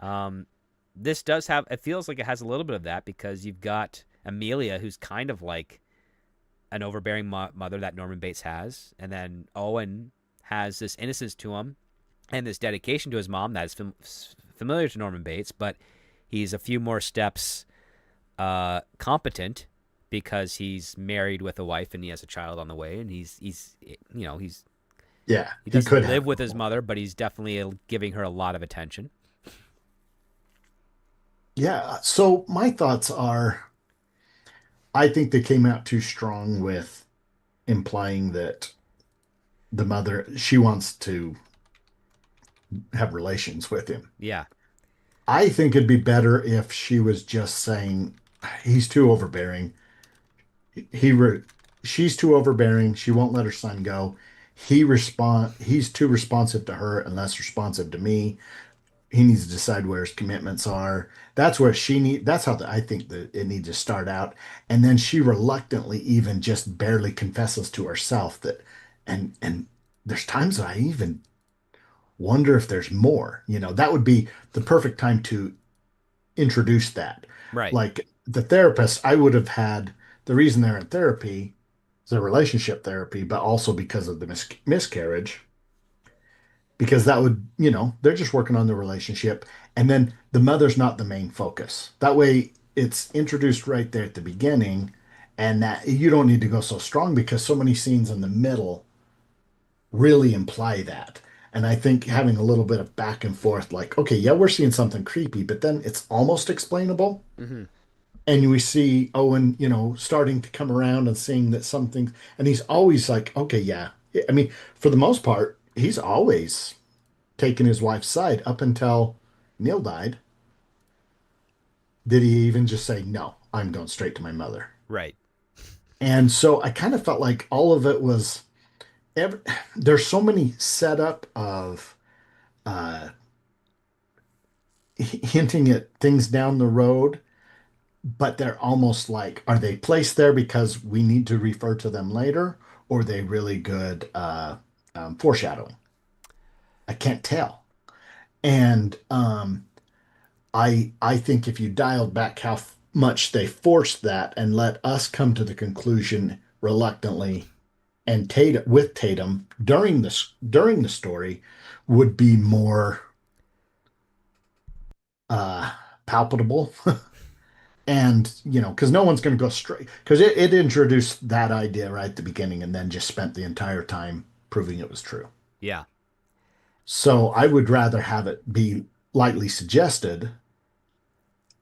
Um, this does have, it feels like it has a little bit of that because you've got Amelia, who's kind of like an overbearing mother that Norman Bates has, and then Owen has this innocence to him and this dedication to his mom that is familiar to Norman Bates, but he's a few more steps competent because he's married with a wife and he has a child on the way, and he's yeah, he he doesn't could live have with his more. mother, but he's definitely giving her a lot of attention. Yeah, so my thoughts are I think they came out too strong with implying that the mother, she wants to have relations with him. Yeah. I think it'd be better if she was just saying he's too overbearing. He re, she's too overbearing. She won't let her son go. He's too responsive to her and less responsive to me. He needs to decide where his commitments are. That's how I think that it needs to start out. And then she reluctantly even just barely confesses to herself that, and there's times that I even wonder if there's more. That would be the perfect time to introduce that. Right. Like the therapist, I would have had the reason they're in therapy is a relationship therapy, but also because of the miscarriage because that would, they're just working on the relationship. And then the mother's not the main focus. That way it's introduced right there at the beginning. And that you don't need to go so strong because so many scenes in the middle really imply that. And I think having a little bit of back and forth, like, okay, yeah, we're seeing something creepy, but then it's almost explainable. Hmm. And we see Owen, starting to come around and seeing that something, and he's always like, okay, yeah. I mean, for the most part, he's always taken his wife's side up until Neil died. Did he even just say, no, I'm going straight to my mother? Right. And so I kind of felt like all of it was, every, there's so many setup of uh, hinting at things down the road, but they're almost like, are they placed there because we need to refer to them later? Or are they really good foreshadowing? I can't tell. And I think if you dialed back how much they forced that and let us come to the conclusion reluctantly and Tatum during the story would be more uh palpable and because no one's going to go straight because it introduced that idea right at the beginning and then just spent the entire time proving it was true. Yeah. So I would rather have it be lightly suggested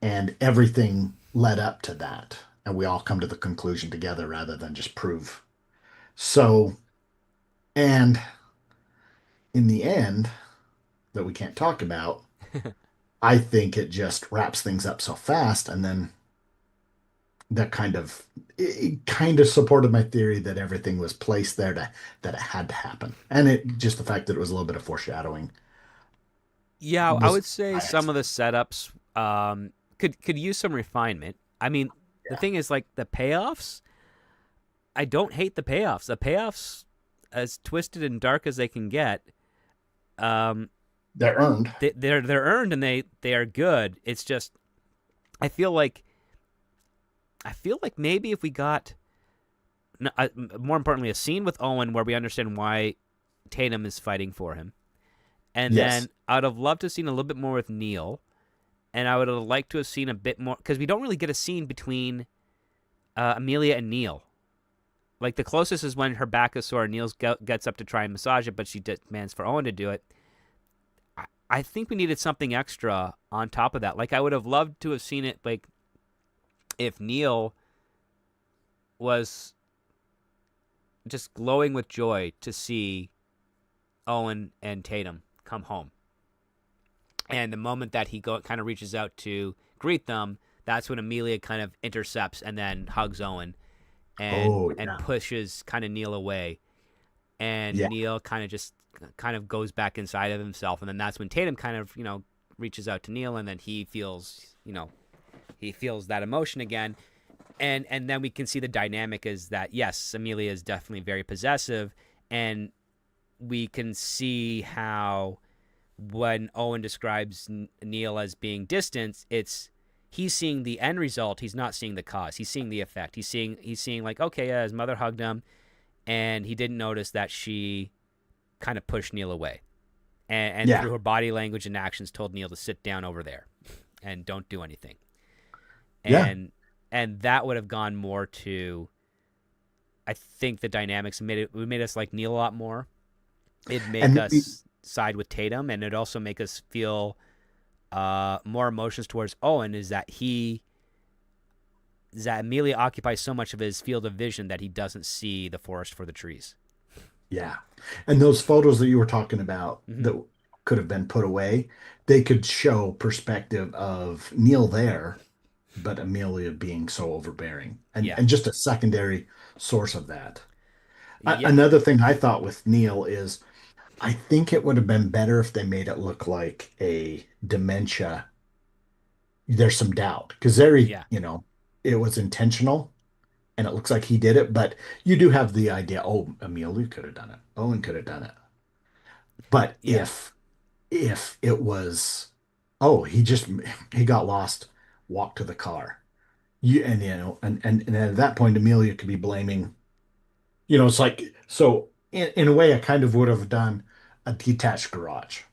and everything led up to that and we all come to the conclusion together rather than just prove so and in the end that we can't talk about, I think it just wraps things up so fast and then that it kind of supported my theory that everything was placed there that it had to happen and it just the fact that it was a little bit of foreshadowing Yeah, I was would say I some actually of the setups could use some refinement. I mean, the thing is, like, the payoffs, I don't hate the payoffs. The payoffs, as twisted and dark as they can get, um, They're earned. they're earned, and they are good. It's just, I feel like maybe if we got, more importantly, a scene with Owen where we understand why Tatum is fighting for him, and Yes. then I'd have loved to have seen a little bit more with Neil, and I would have liked to have seen a bit more, because we don't really get a scene between Amelia and Neil. Like, the closest is when her back is sore and Neil gets up to try and massage it, but she demands for Owen to do it. I think we needed something extra on top of that. Like, I would have loved to have seen it, like, if Neil was just glowing with joy to see Owen and Tatum come home. And the moment that he kind of reaches out to greet them, that's when Amelia kind of intercepts and then hugs Owen and pushes kind of Neil away. And Neil kind of goes back inside of himself. And then that's when Tatum kind of, reaches out to Neil, and then he feels that emotion again. And then we can see the dynamic is that, yes, Amelia is definitely very possessive, and we can see how when Owen describes Neil as being distant, he's seeing the end result. He's not seeing the cause. He's seeing the effect. He's seeing like, okay, his mother hugged him, and he didn't notice that she kind of pushed Neil away, and through her body language and actions told Neil to sit down over there and don't do anything. And that would have gone more to, I think, the dynamics made us like Neil a lot more. It'd make us side with Tatum, and it'd also make us feel more emotions towards Owen, is that Amelia occupies so much of his field of vision that he doesn't see the forest for the trees. Yeah. And those photos that you were talking about that could have been put away, they could show perspective of Neil there, but Amelia being so overbearing, and just a secondary source of that. Another thing I thought with Neil is, I think it would have been better if they made it look like a dementia. There's some doubt because it was intentional and it looks like he did it, but you do have the idea, oh, Amelia could have done it. Owen could have done it. But if it was, oh, he got lost, walked to the car. And at that point, Amelia could be blaming, it's like, so in a way, I kind of would have done a detached garage.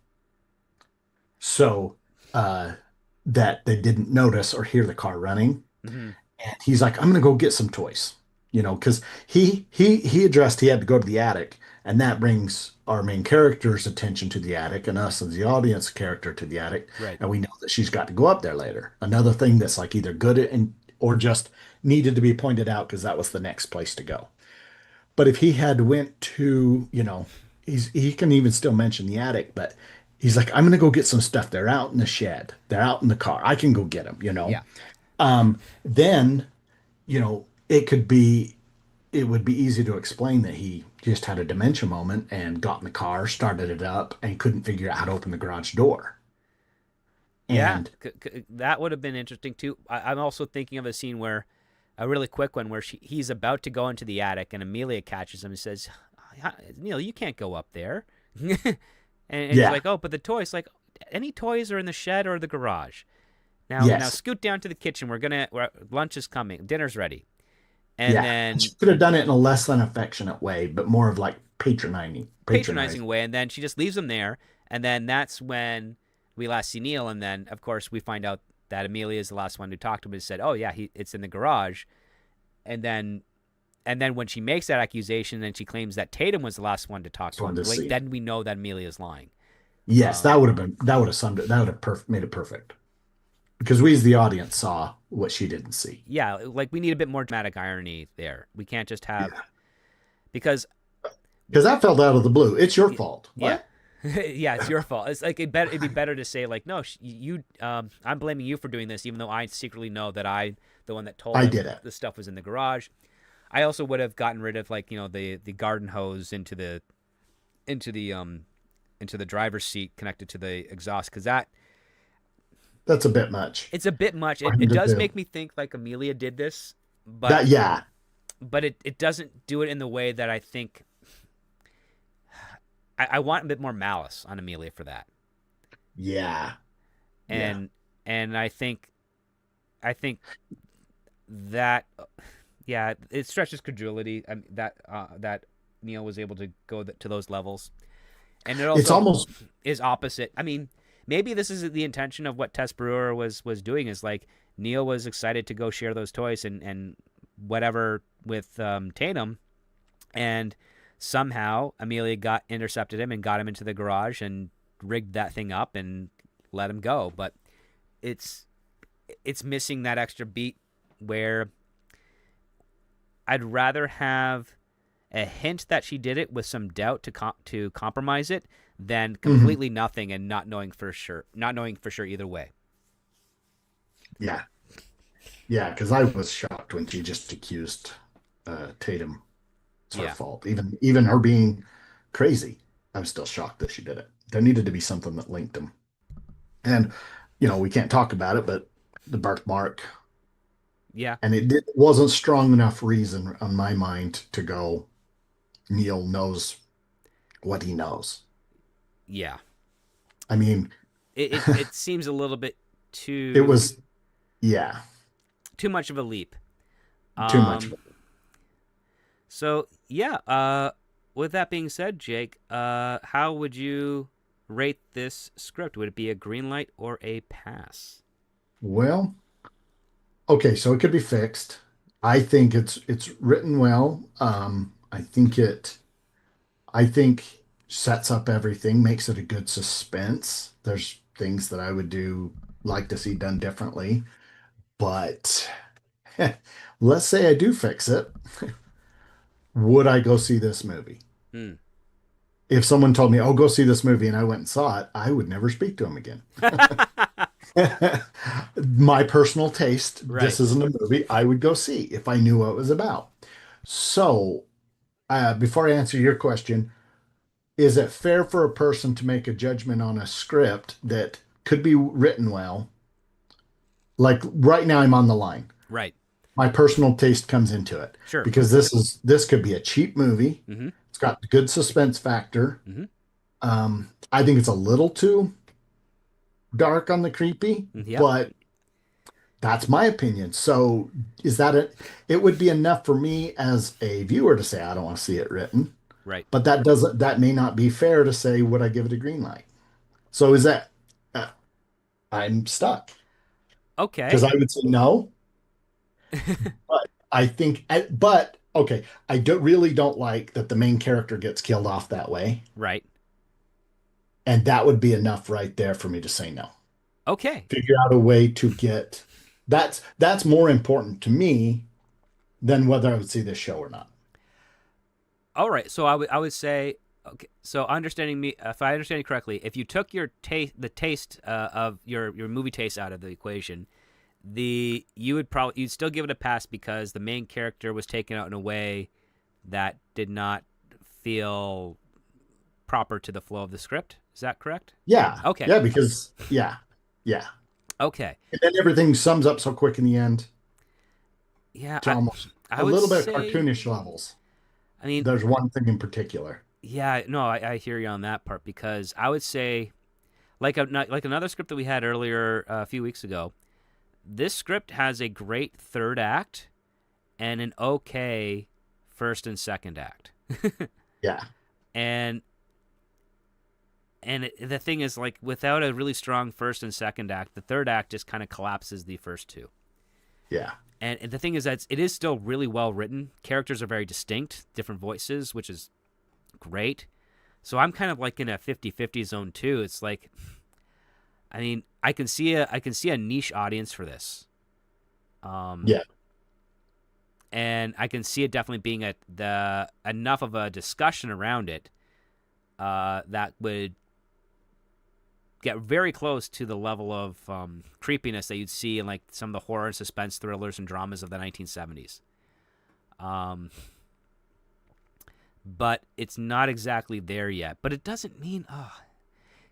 So that they didn't notice or hear the car running. And he's like, I'm gonna go get some toys, because he addressed he had to go to the attic, and that brings our main character's attention to the attic and us as the audience character to the attic. Right. And we know that she's got to go up there later. Another thing that's like either good or just needed to be pointed out because that was the next place to go. But if he had went to, he can even still mention the attic, but he's like, I'm gonna go get some stuff. They're out in the shed. They're out in the car. I can go get them, Yeah. Then, it would be easy to explain that he just had a dementia moment and got in the car, started it up, and couldn't figure out how to open the garage door. And that would have been interesting too. I'm also thinking of a scene where, a really quick one, where he's about to go into the attic, and Amelia catches him and says, Neil, you can't go up there. and he's like, oh, but the toys, like, any toys are in the shed or the garage. Now scoot down to the kitchen. Lunch is coming. Dinner's ready. And then she could have done it in a less than affectionate way, but more of like patronizing way. And then she just leaves him there. And then that's when we last see Neil. And then, of course, we find out that Amelia is the last one who talked to him and said, oh, yeah, it's in the garage. And then when she makes that accusation and she claims that Tatum was the last one to talk to him, then we know that Amelia is lying. Yes, that would have summed it. That would have made it perfect. Because we as the audience saw what she didn't see. Yeah, like, we need a bit more dramatic irony there. We can't just have because that fell out of the blue. It's your fault. What? Yeah, it's your fault. It's like it'd be better to say, like, no, I'm blaming you for doing this, even though I secretly know that the one that told him did it. The stuff was in the garage. I also would have gotten rid of, like, the garden hose into the driver's seat connected to the exhaust, because that's a bit much It's a bit much. for It him it to does do. make me think like Amelia did this, but That yeah, it doesn't do it in the way that I think. I want a bit more malice on Amelia for that, yeah, yeah. and I think that yeah, it stretches credulity. That Neil was able to go to those levels, and it It's also almost is opposite. I mean, maybe this is the intention of what Tess Brewer was doing. Is like Neil was excited to go share those toys and whatever with Tatum, and somehow Amelia got intercepted him and got him into the garage and rigged that thing up and let him go. But it's it's missing that extra beat where I'd rather have a hint that she did it with some doubt to compromise it than mhm, completely nothing and not knowing for sure either way. yeah, yeah. Because I was shocked when she just accused Tatum. It's her Yeah, fault. Even her being crazy, I was still shocked that she did it. There needed to be something that linked them. And we can't talk about it, but the birthmark, yeah, and wasn't strong enough reason on my mind to go. Neil knows what he knows. yeah. I mean, It seems a little bit it too was, yeah, too much of a leap. too much. Um, so yeah. With that being said, Jake, how would you rate this script? Would it be a green light or a pass? Well, okay, so it could be fixed. I think it's written well. I think sets up everything, makes it a good suspense. There's things that I would do like to see done differently, but let's say I do fix it. Would I go see this movie? Hmm. If someone told me, "Oh, go see this movie," and I went and saw it, I would never speak to him again. My personal taste, Right. this isn't a movie I would go see if I knew what it was about. So, before I answer your question, is it fair for a person to make a judgment on a script that could be written well? Like right now, I'm on the line. Right. My personal taste comes into it Sure. because this could be a cheap movie. Mm-hmm. It's got good suspense factor. Mm-hmm. I think it's a little too dark on the creepy, Yep. but that's my opinion. So is that it? It would be enough for me as a viewer to say I don't want to see it written, Right. but that may not be fair to say would I give it a green light. So is that uh, I'm stuck because Okay. I would say no, but but okay, I don't like that the main character gets killed off that way, Right. and that would be enough right there for me to say no. Okay. Figure out a way to get that's more important to me than whether I would see this show or not. All right. So I would say okay. So understanding me, if I understand you correctly, if you took the taste of your movie taste out of the equation, you'd still give it a pass because the main character was taken out in a way that did not feel proper to the flow of the script. Is that correct? Yeah, Okay. yeah, because yeah, Okay. and then everything sums up so quick in the end Yeah. to almost I a would little bit of say. cartoonish levels. I mean, There's one thing in particular. yeah. No, I hear you on that part because I would say like another script that we had earlier a few weeks ago. This script has a great third act and an okay first and second act. Yeah, and the thing is like without a really strong first and second act, the third act just kind of collapses the first two. yeah, And the thing is that it is still really well written. Characters are very distinct, different voices, which is great. So I'm kind of like in a 50-50 zone too. It's like I mean, I can see a niche audience for this. Um yeah. and I can see it definitely being the enough of a discussion around it that would get very close to the level of creepiness that you'd see in like some of the horror and suspense thrillers and dramas of the 1970s. Um, but it's not exactly there yet. But it doesn't mean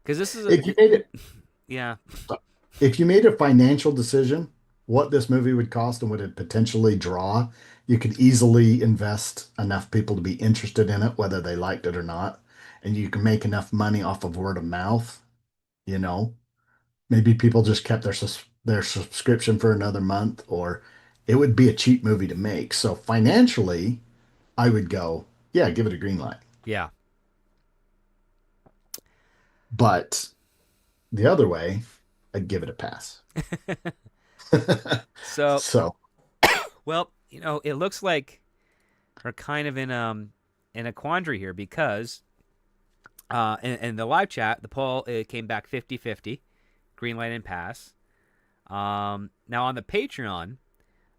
because this is If you made it, yeah. if you made a financial decision, what this movie would cost and would it potentially draw, you could easily invest enough people to be interested in it, whether they liked it or not. And you can make enough money off of word of mouth, you know. Maybe people just kept their subscription for another month, or it would be a cheap movie to make. So financially, I would go, yeah, give it a green light. Yeah. But the other way, I'd give it a pass. So, So, well, it looks like we're kind of in a quandary here because in the live chat, the poll it came back 50-50, green light and pass. Now on the Patreon,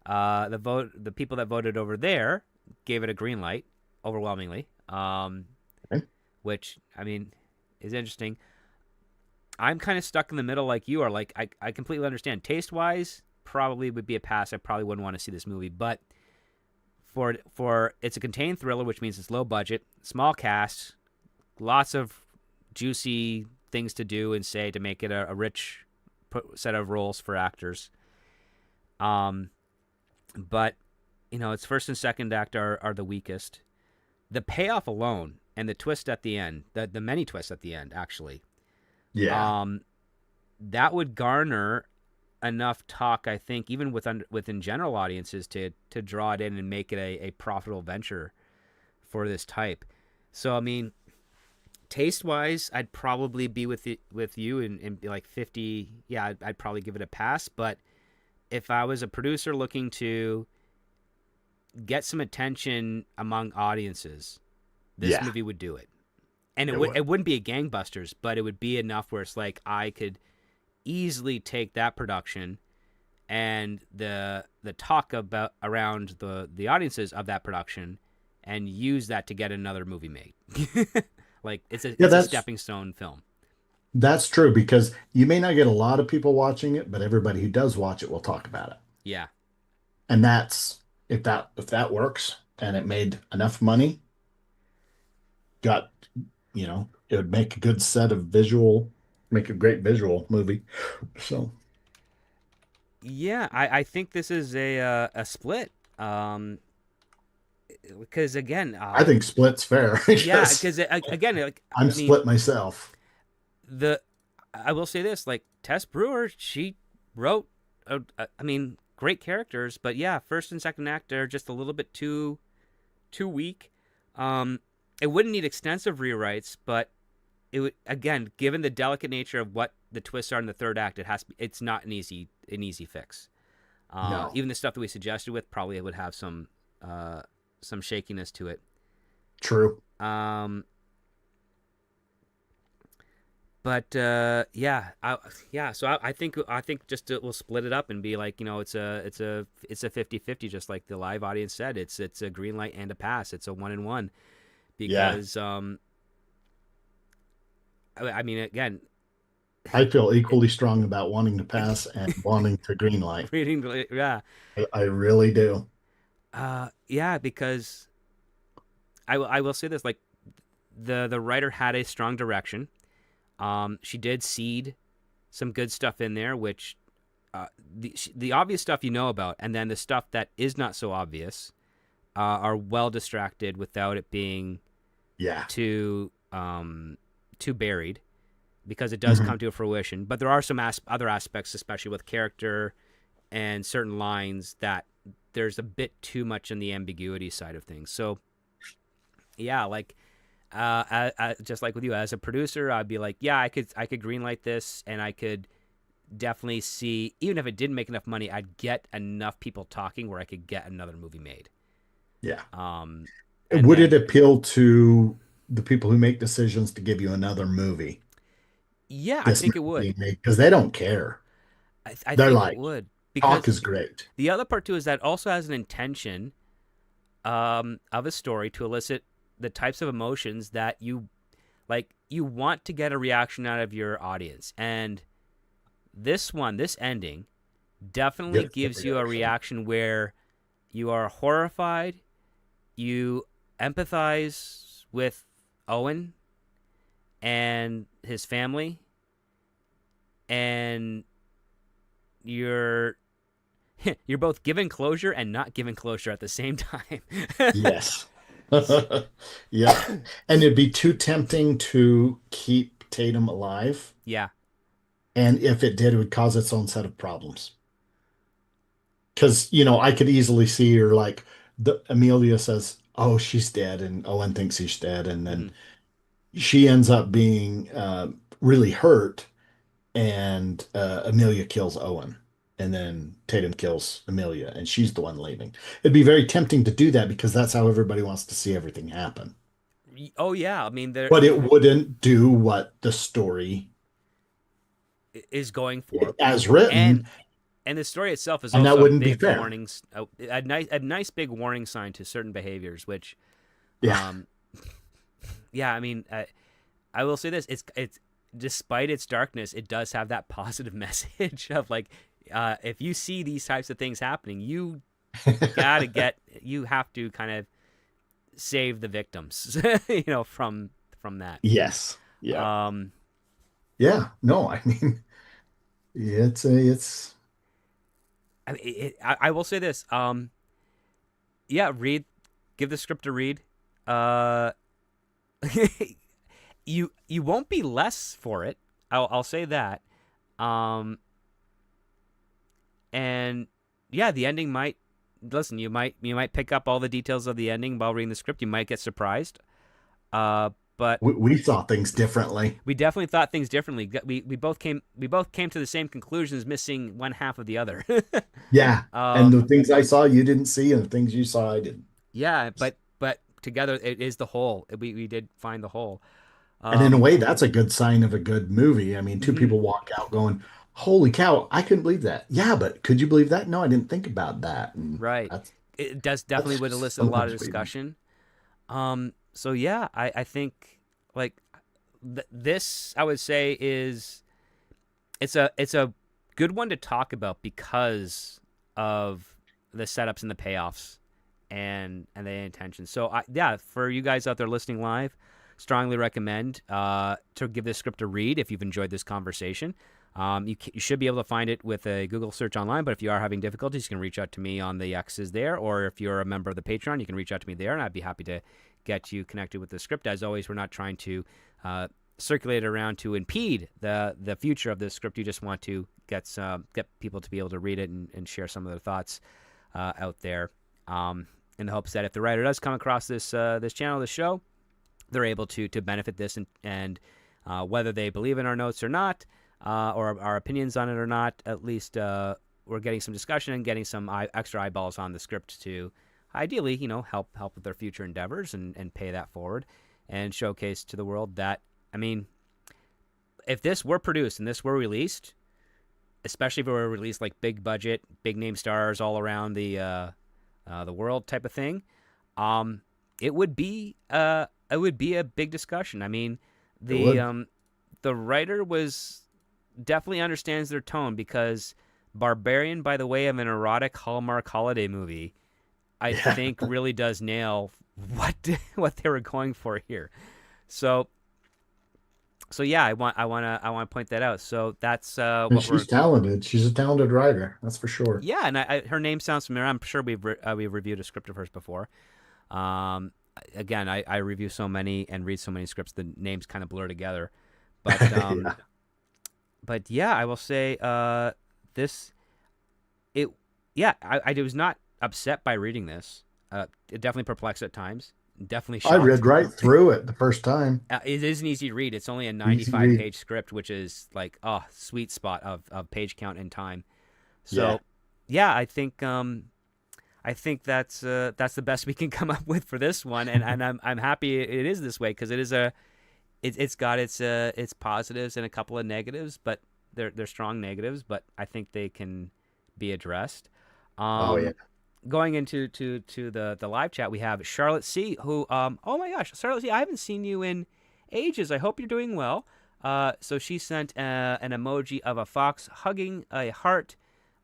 the people that voted over there gave it a green light overwhelmingly. okay. Which I mean is interesting. I'm kind of stuck in the middle like you are. Like I completely understand. Taste wise, probably would be a pass. I probably wouldn't want to see this movie, but for it's a contained thriller, which means it's low budget, small cast, lots of juicy things to do and say to make it a rich set of roles for actors. Um, but its first and second act are the weakest. The payoff alone and the twist at the end, the many twists at the end, actually, Yeah. um, that would garner enough talk, I think, even within general audiences to draw it in and make it a profitable venture for this type. So I mean, taste wise, I'd probably be with you and be like 50. Yeah, I'd probably give it a pass. But if I was a producer looking to get some attention among audiences, this Yeah. movie would do it. And It would. it wouldn't be a gangbusters, but it would be enough where it's like I could easily take that production and the talk about around the audiences of that production and use that to get another movie made. Like Yeah, it's a stepping stone film. that's true because you may not get a lot of people watching it, but everybody who does watch it will talk about it. Yeah. And that's if that works and it made enough money, got, it would make a good set of make a great visual movie. So Yeah, I think this is a split. Because again, I think split's fair yeah, because because again, like I'm I mean, split myself. the I will say this, like Tess Brewer, she wrote, I mean, great characters, but yeah, first and second act are just a little bit too weak. Um, it wouldn't need extensive rewrites, but it would again, given the delicate nature of what the twists are in the third act, it's not an easy fix. No, Even the stuff that we suggested with probably would have some shakiness to it. true. Um, but yeah. So I think just we'll split it up and be like, it's a 50-50, just like the live audience said. It's a green light and a pass. It's a 1-1 Yeah, because I mean again, I feel it, equally strong about wanting to pass and wanting to green light. reading yeah I really do. yeah because I will say this, like the writer had a strong direction. She did seed some good stuff in there, which the obvious stuff about, and then the stuff that is not so obvious are well distracted without it being Yeah. too buried, because it does Mhm. come to a fruition. But there are some other aspects, especially with character and certain lines, that there's a bit too much in the ambiguity side of things. So yeah, like just like with you as a producer, I'd be like, yeah, I could greenlight this, and I could definitely see, even if it didn't make enough money, I'd get enough people talking where I could get another movie made. Yeah. Um, and Would it then appeal to the people who make decisions to give you another movie? yeah, I This think it movie would. being made because they don't care. I They're think it like, would, talk because is great. the other part too is that also has an intention of a story to elicit the types of emotions that you want to get a reaction out of your audience. And this ending definitely Give the gives you a reaction. reaction where you are horrified, you empathize with Owen and his family, and you're you're both given closure and not given closure at the same time. Yes. Yep. And it'd be too tempting to keep Tatum alive. Yeah. And if it did, it would cause its own set of problems. Because, I could easily see her like Amelia says, "Oh, she's dead," and Owen thinks he's dead, and then Hmm. she ends up being really hurt, and Amelia kills Owen, and then Tatum kills Amelia, and she's the one leaving. It'd be very tempting to do that because that's how everybody wants to see everything happen. Oh yeah, I mean there But it wouldn't do what the story is going for, as and written, the story itself is and that also a wouldn't be big fair. warnings, a nice big warning sign to certain behaviors, which, Yeah. um, yeah, I mean, I will say this: it's despite its darkness, it does have that positive message of like, if you see these types of things happening, you have to kind of save the victims, from that. Yes. Yeah. Um, Yeah. No, I mean, it's I will say this. Yeah, give the script a read. Uh, you won't be less for it. I'll say that. Um, and yeah, the ending might listen. You might pick up all the details of the ending while reading the script. You might get surprised. But we saw things differently. we definitely thought things differently. We both came to the same conclusions, missing one half of the other. Yeah. And the um, things I saw you didn't see, and the things you saw I didn't. yeah, but together it is the whole. We did find the whole. And in a Um, way, that's a good sign of a good movie. I mean, two mhm, people walk out going, "Holy cow, I couldn't believe that." Yeah, but could you believe that? No, I didn't think about that. And right. that's It does definitely that's would just elicit a lot of sometimes we need. discussion. So yeah, I think like this I would say is it's a good one to talk about because of the setups and the payoffs and the intentions. So yeah, for you guys out there listening live, strongly recommend to give this script a read if you've enjoyed this conversation. You should be able to find it with a Google search online, but if you are having difficulties, you can reach out to me on the X's there, or if you're a member of the Patreon, you can reach out to me there, and I'd be happy to get you connected with the script. As always, we're not trying to circulate it around to impede the future of this script. You just want to get people to be able to read it and share some of their thoughts out there, in the hopes that if the writer does come across this channel, this show, they're able to benefit this and whether they believe in our notes or not, or our opinions on it or not, at least we're getting some discussion and getting some extra eyeballs on the script to ideally, help with their future endeavors and pay that forward and showcase to the world that, I mean, if this were produced and this were released, especially if it were released like big budget, big name stars all around the world type of thing, um, it would be a big discussion. I mean, It the would. um, the writer was definitely understands their tone because Barbarian, by the way of an erotic Hallmark holiday movie, I Yeah. think really does nail what what they were going for here. So yeah, I want to point that out. So that's And what we're she's talented. She's a talented writer. That's for sure. yeah, and her name sounds familiar. I'm sure we've reviewed a script of hers before. Um, Again, I review so many and read so many scripts, the names kind of blur together. But Yeah. yeah, I will say this it yeah I was not upset by reading this. It definitely perplexed at times. Definitely I shocked. read right through it the first time. It is an easy read. It's only a Easy 95 read. page script, which is like sweet spot of page count and time. Yeah. So yeah, I think that's the best we can come up with for this one, and I'm happy it is this way because it's got its positives and a couple of negatives, but they're strong negatives, but I think they can be addressed. Oh yeah. Um, Going into to the live chat, we have Charlotte C, who oh my gosh, Charlotte C, I haven't seen you in ages. I hope you're doing well. So she sent an emoji of a fox hugging a heart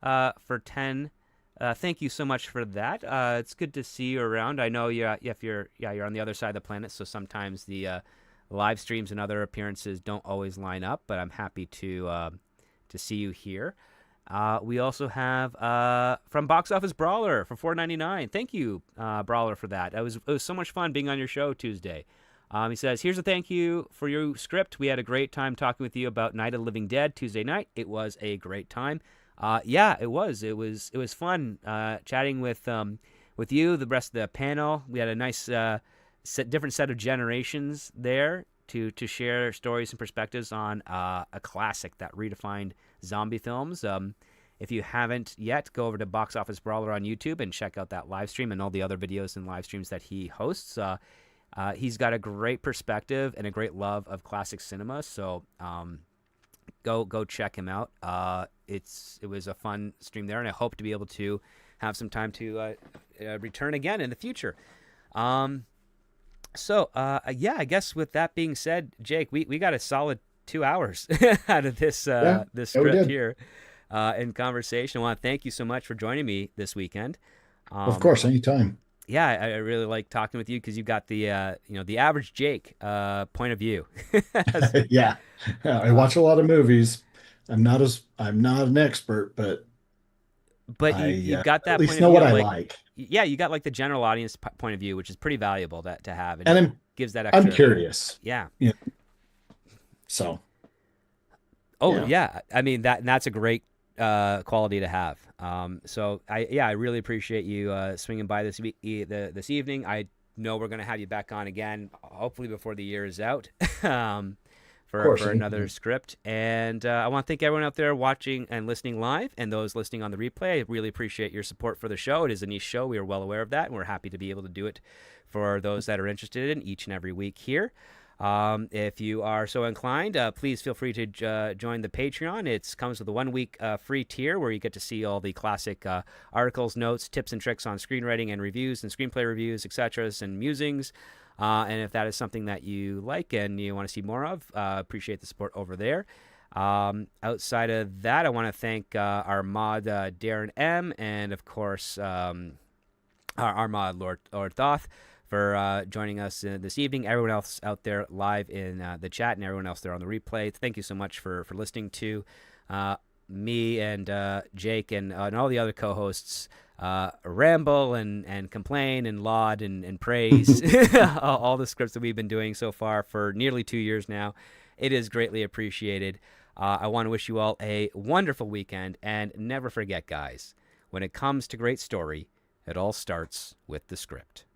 for 10. Thank you so much for that. It's good to see you around. I know you're on the other side of the planet, so sometimes the live streams and other appearances don't always line up, but I'm happy to see you here. We also have from Box Office Brawler for $4.99. Thank you, Brawler, for that. It was so much fun being on your show Tuesday. He says, "Here's a thank you for your script. We had a great time talking with you about Night of the Living Dead Tuesday night. It was a great time. Yeah, it was. It was fun chatting with you, the rest of the panel. We had a nice different set of generations there to share stories and perspectives on a classic that redefined zombie films. If you haven't yet, go over to Box Office Brawler on YouTube and check out that live stream and all the other videos and live streams that he hosts. He's got a great perspective and a great love of classic cinema, so go check him out. It was a fun stream there, and I hope to be able to have some time to return again in the future. Yeah, I guess with that being said, Jake, we got a solid 2 hours out of this this script here in conversation. I want to thank you so much for joining me this weekend. Of course, anytime. Yeah, I really like talking with you because you got the the average Jake point of view. Yeah, I watch a lot of movies. I'm not an expert, but you got that at least point know of view, what I like. Yeah, you got like the general audience point of view, which is pretty valuable to have, And it gives that extra. I'm curious. Yeah. So. Oh yeah, I mean that's a great quality to have. So I really appreciate you swinging by this evening. I know we're gonna have you back on again, hopefully before the year is out, for another script. And I want to thank everyone out there watching and listening live, and those listening on the replay. I really appreciate your support for the show. It is a niche show. We are well aware of that, and we're happy to be able to do it for those that are interested in each and every week here. If you are so inclined, please feel free to join the Patreon. It comes with a 1 week free tier where you get to see all the classic articles, notes, tips, and tricks on screenwriting and reviews and screenplay reviews, etc., and musings. And if that is something that you like and you want to see more of, appreciate the support over there. Outside of that, I want to thank our mod Darren M, and of course our mod Lord Thoth, for joining us this evening. Everyone else out there live in the chat and everyone else there on the replay, thank you so much for listening to me and Jake and all the other co-hosts ramble and complain and laud and praise all the scripts that we've been doing so far for nearly 2 years now. It is greatly appreciated. I want to wish you all a wonderful weekend, and never forget, guys, when it comes to great story, it all starts with the script.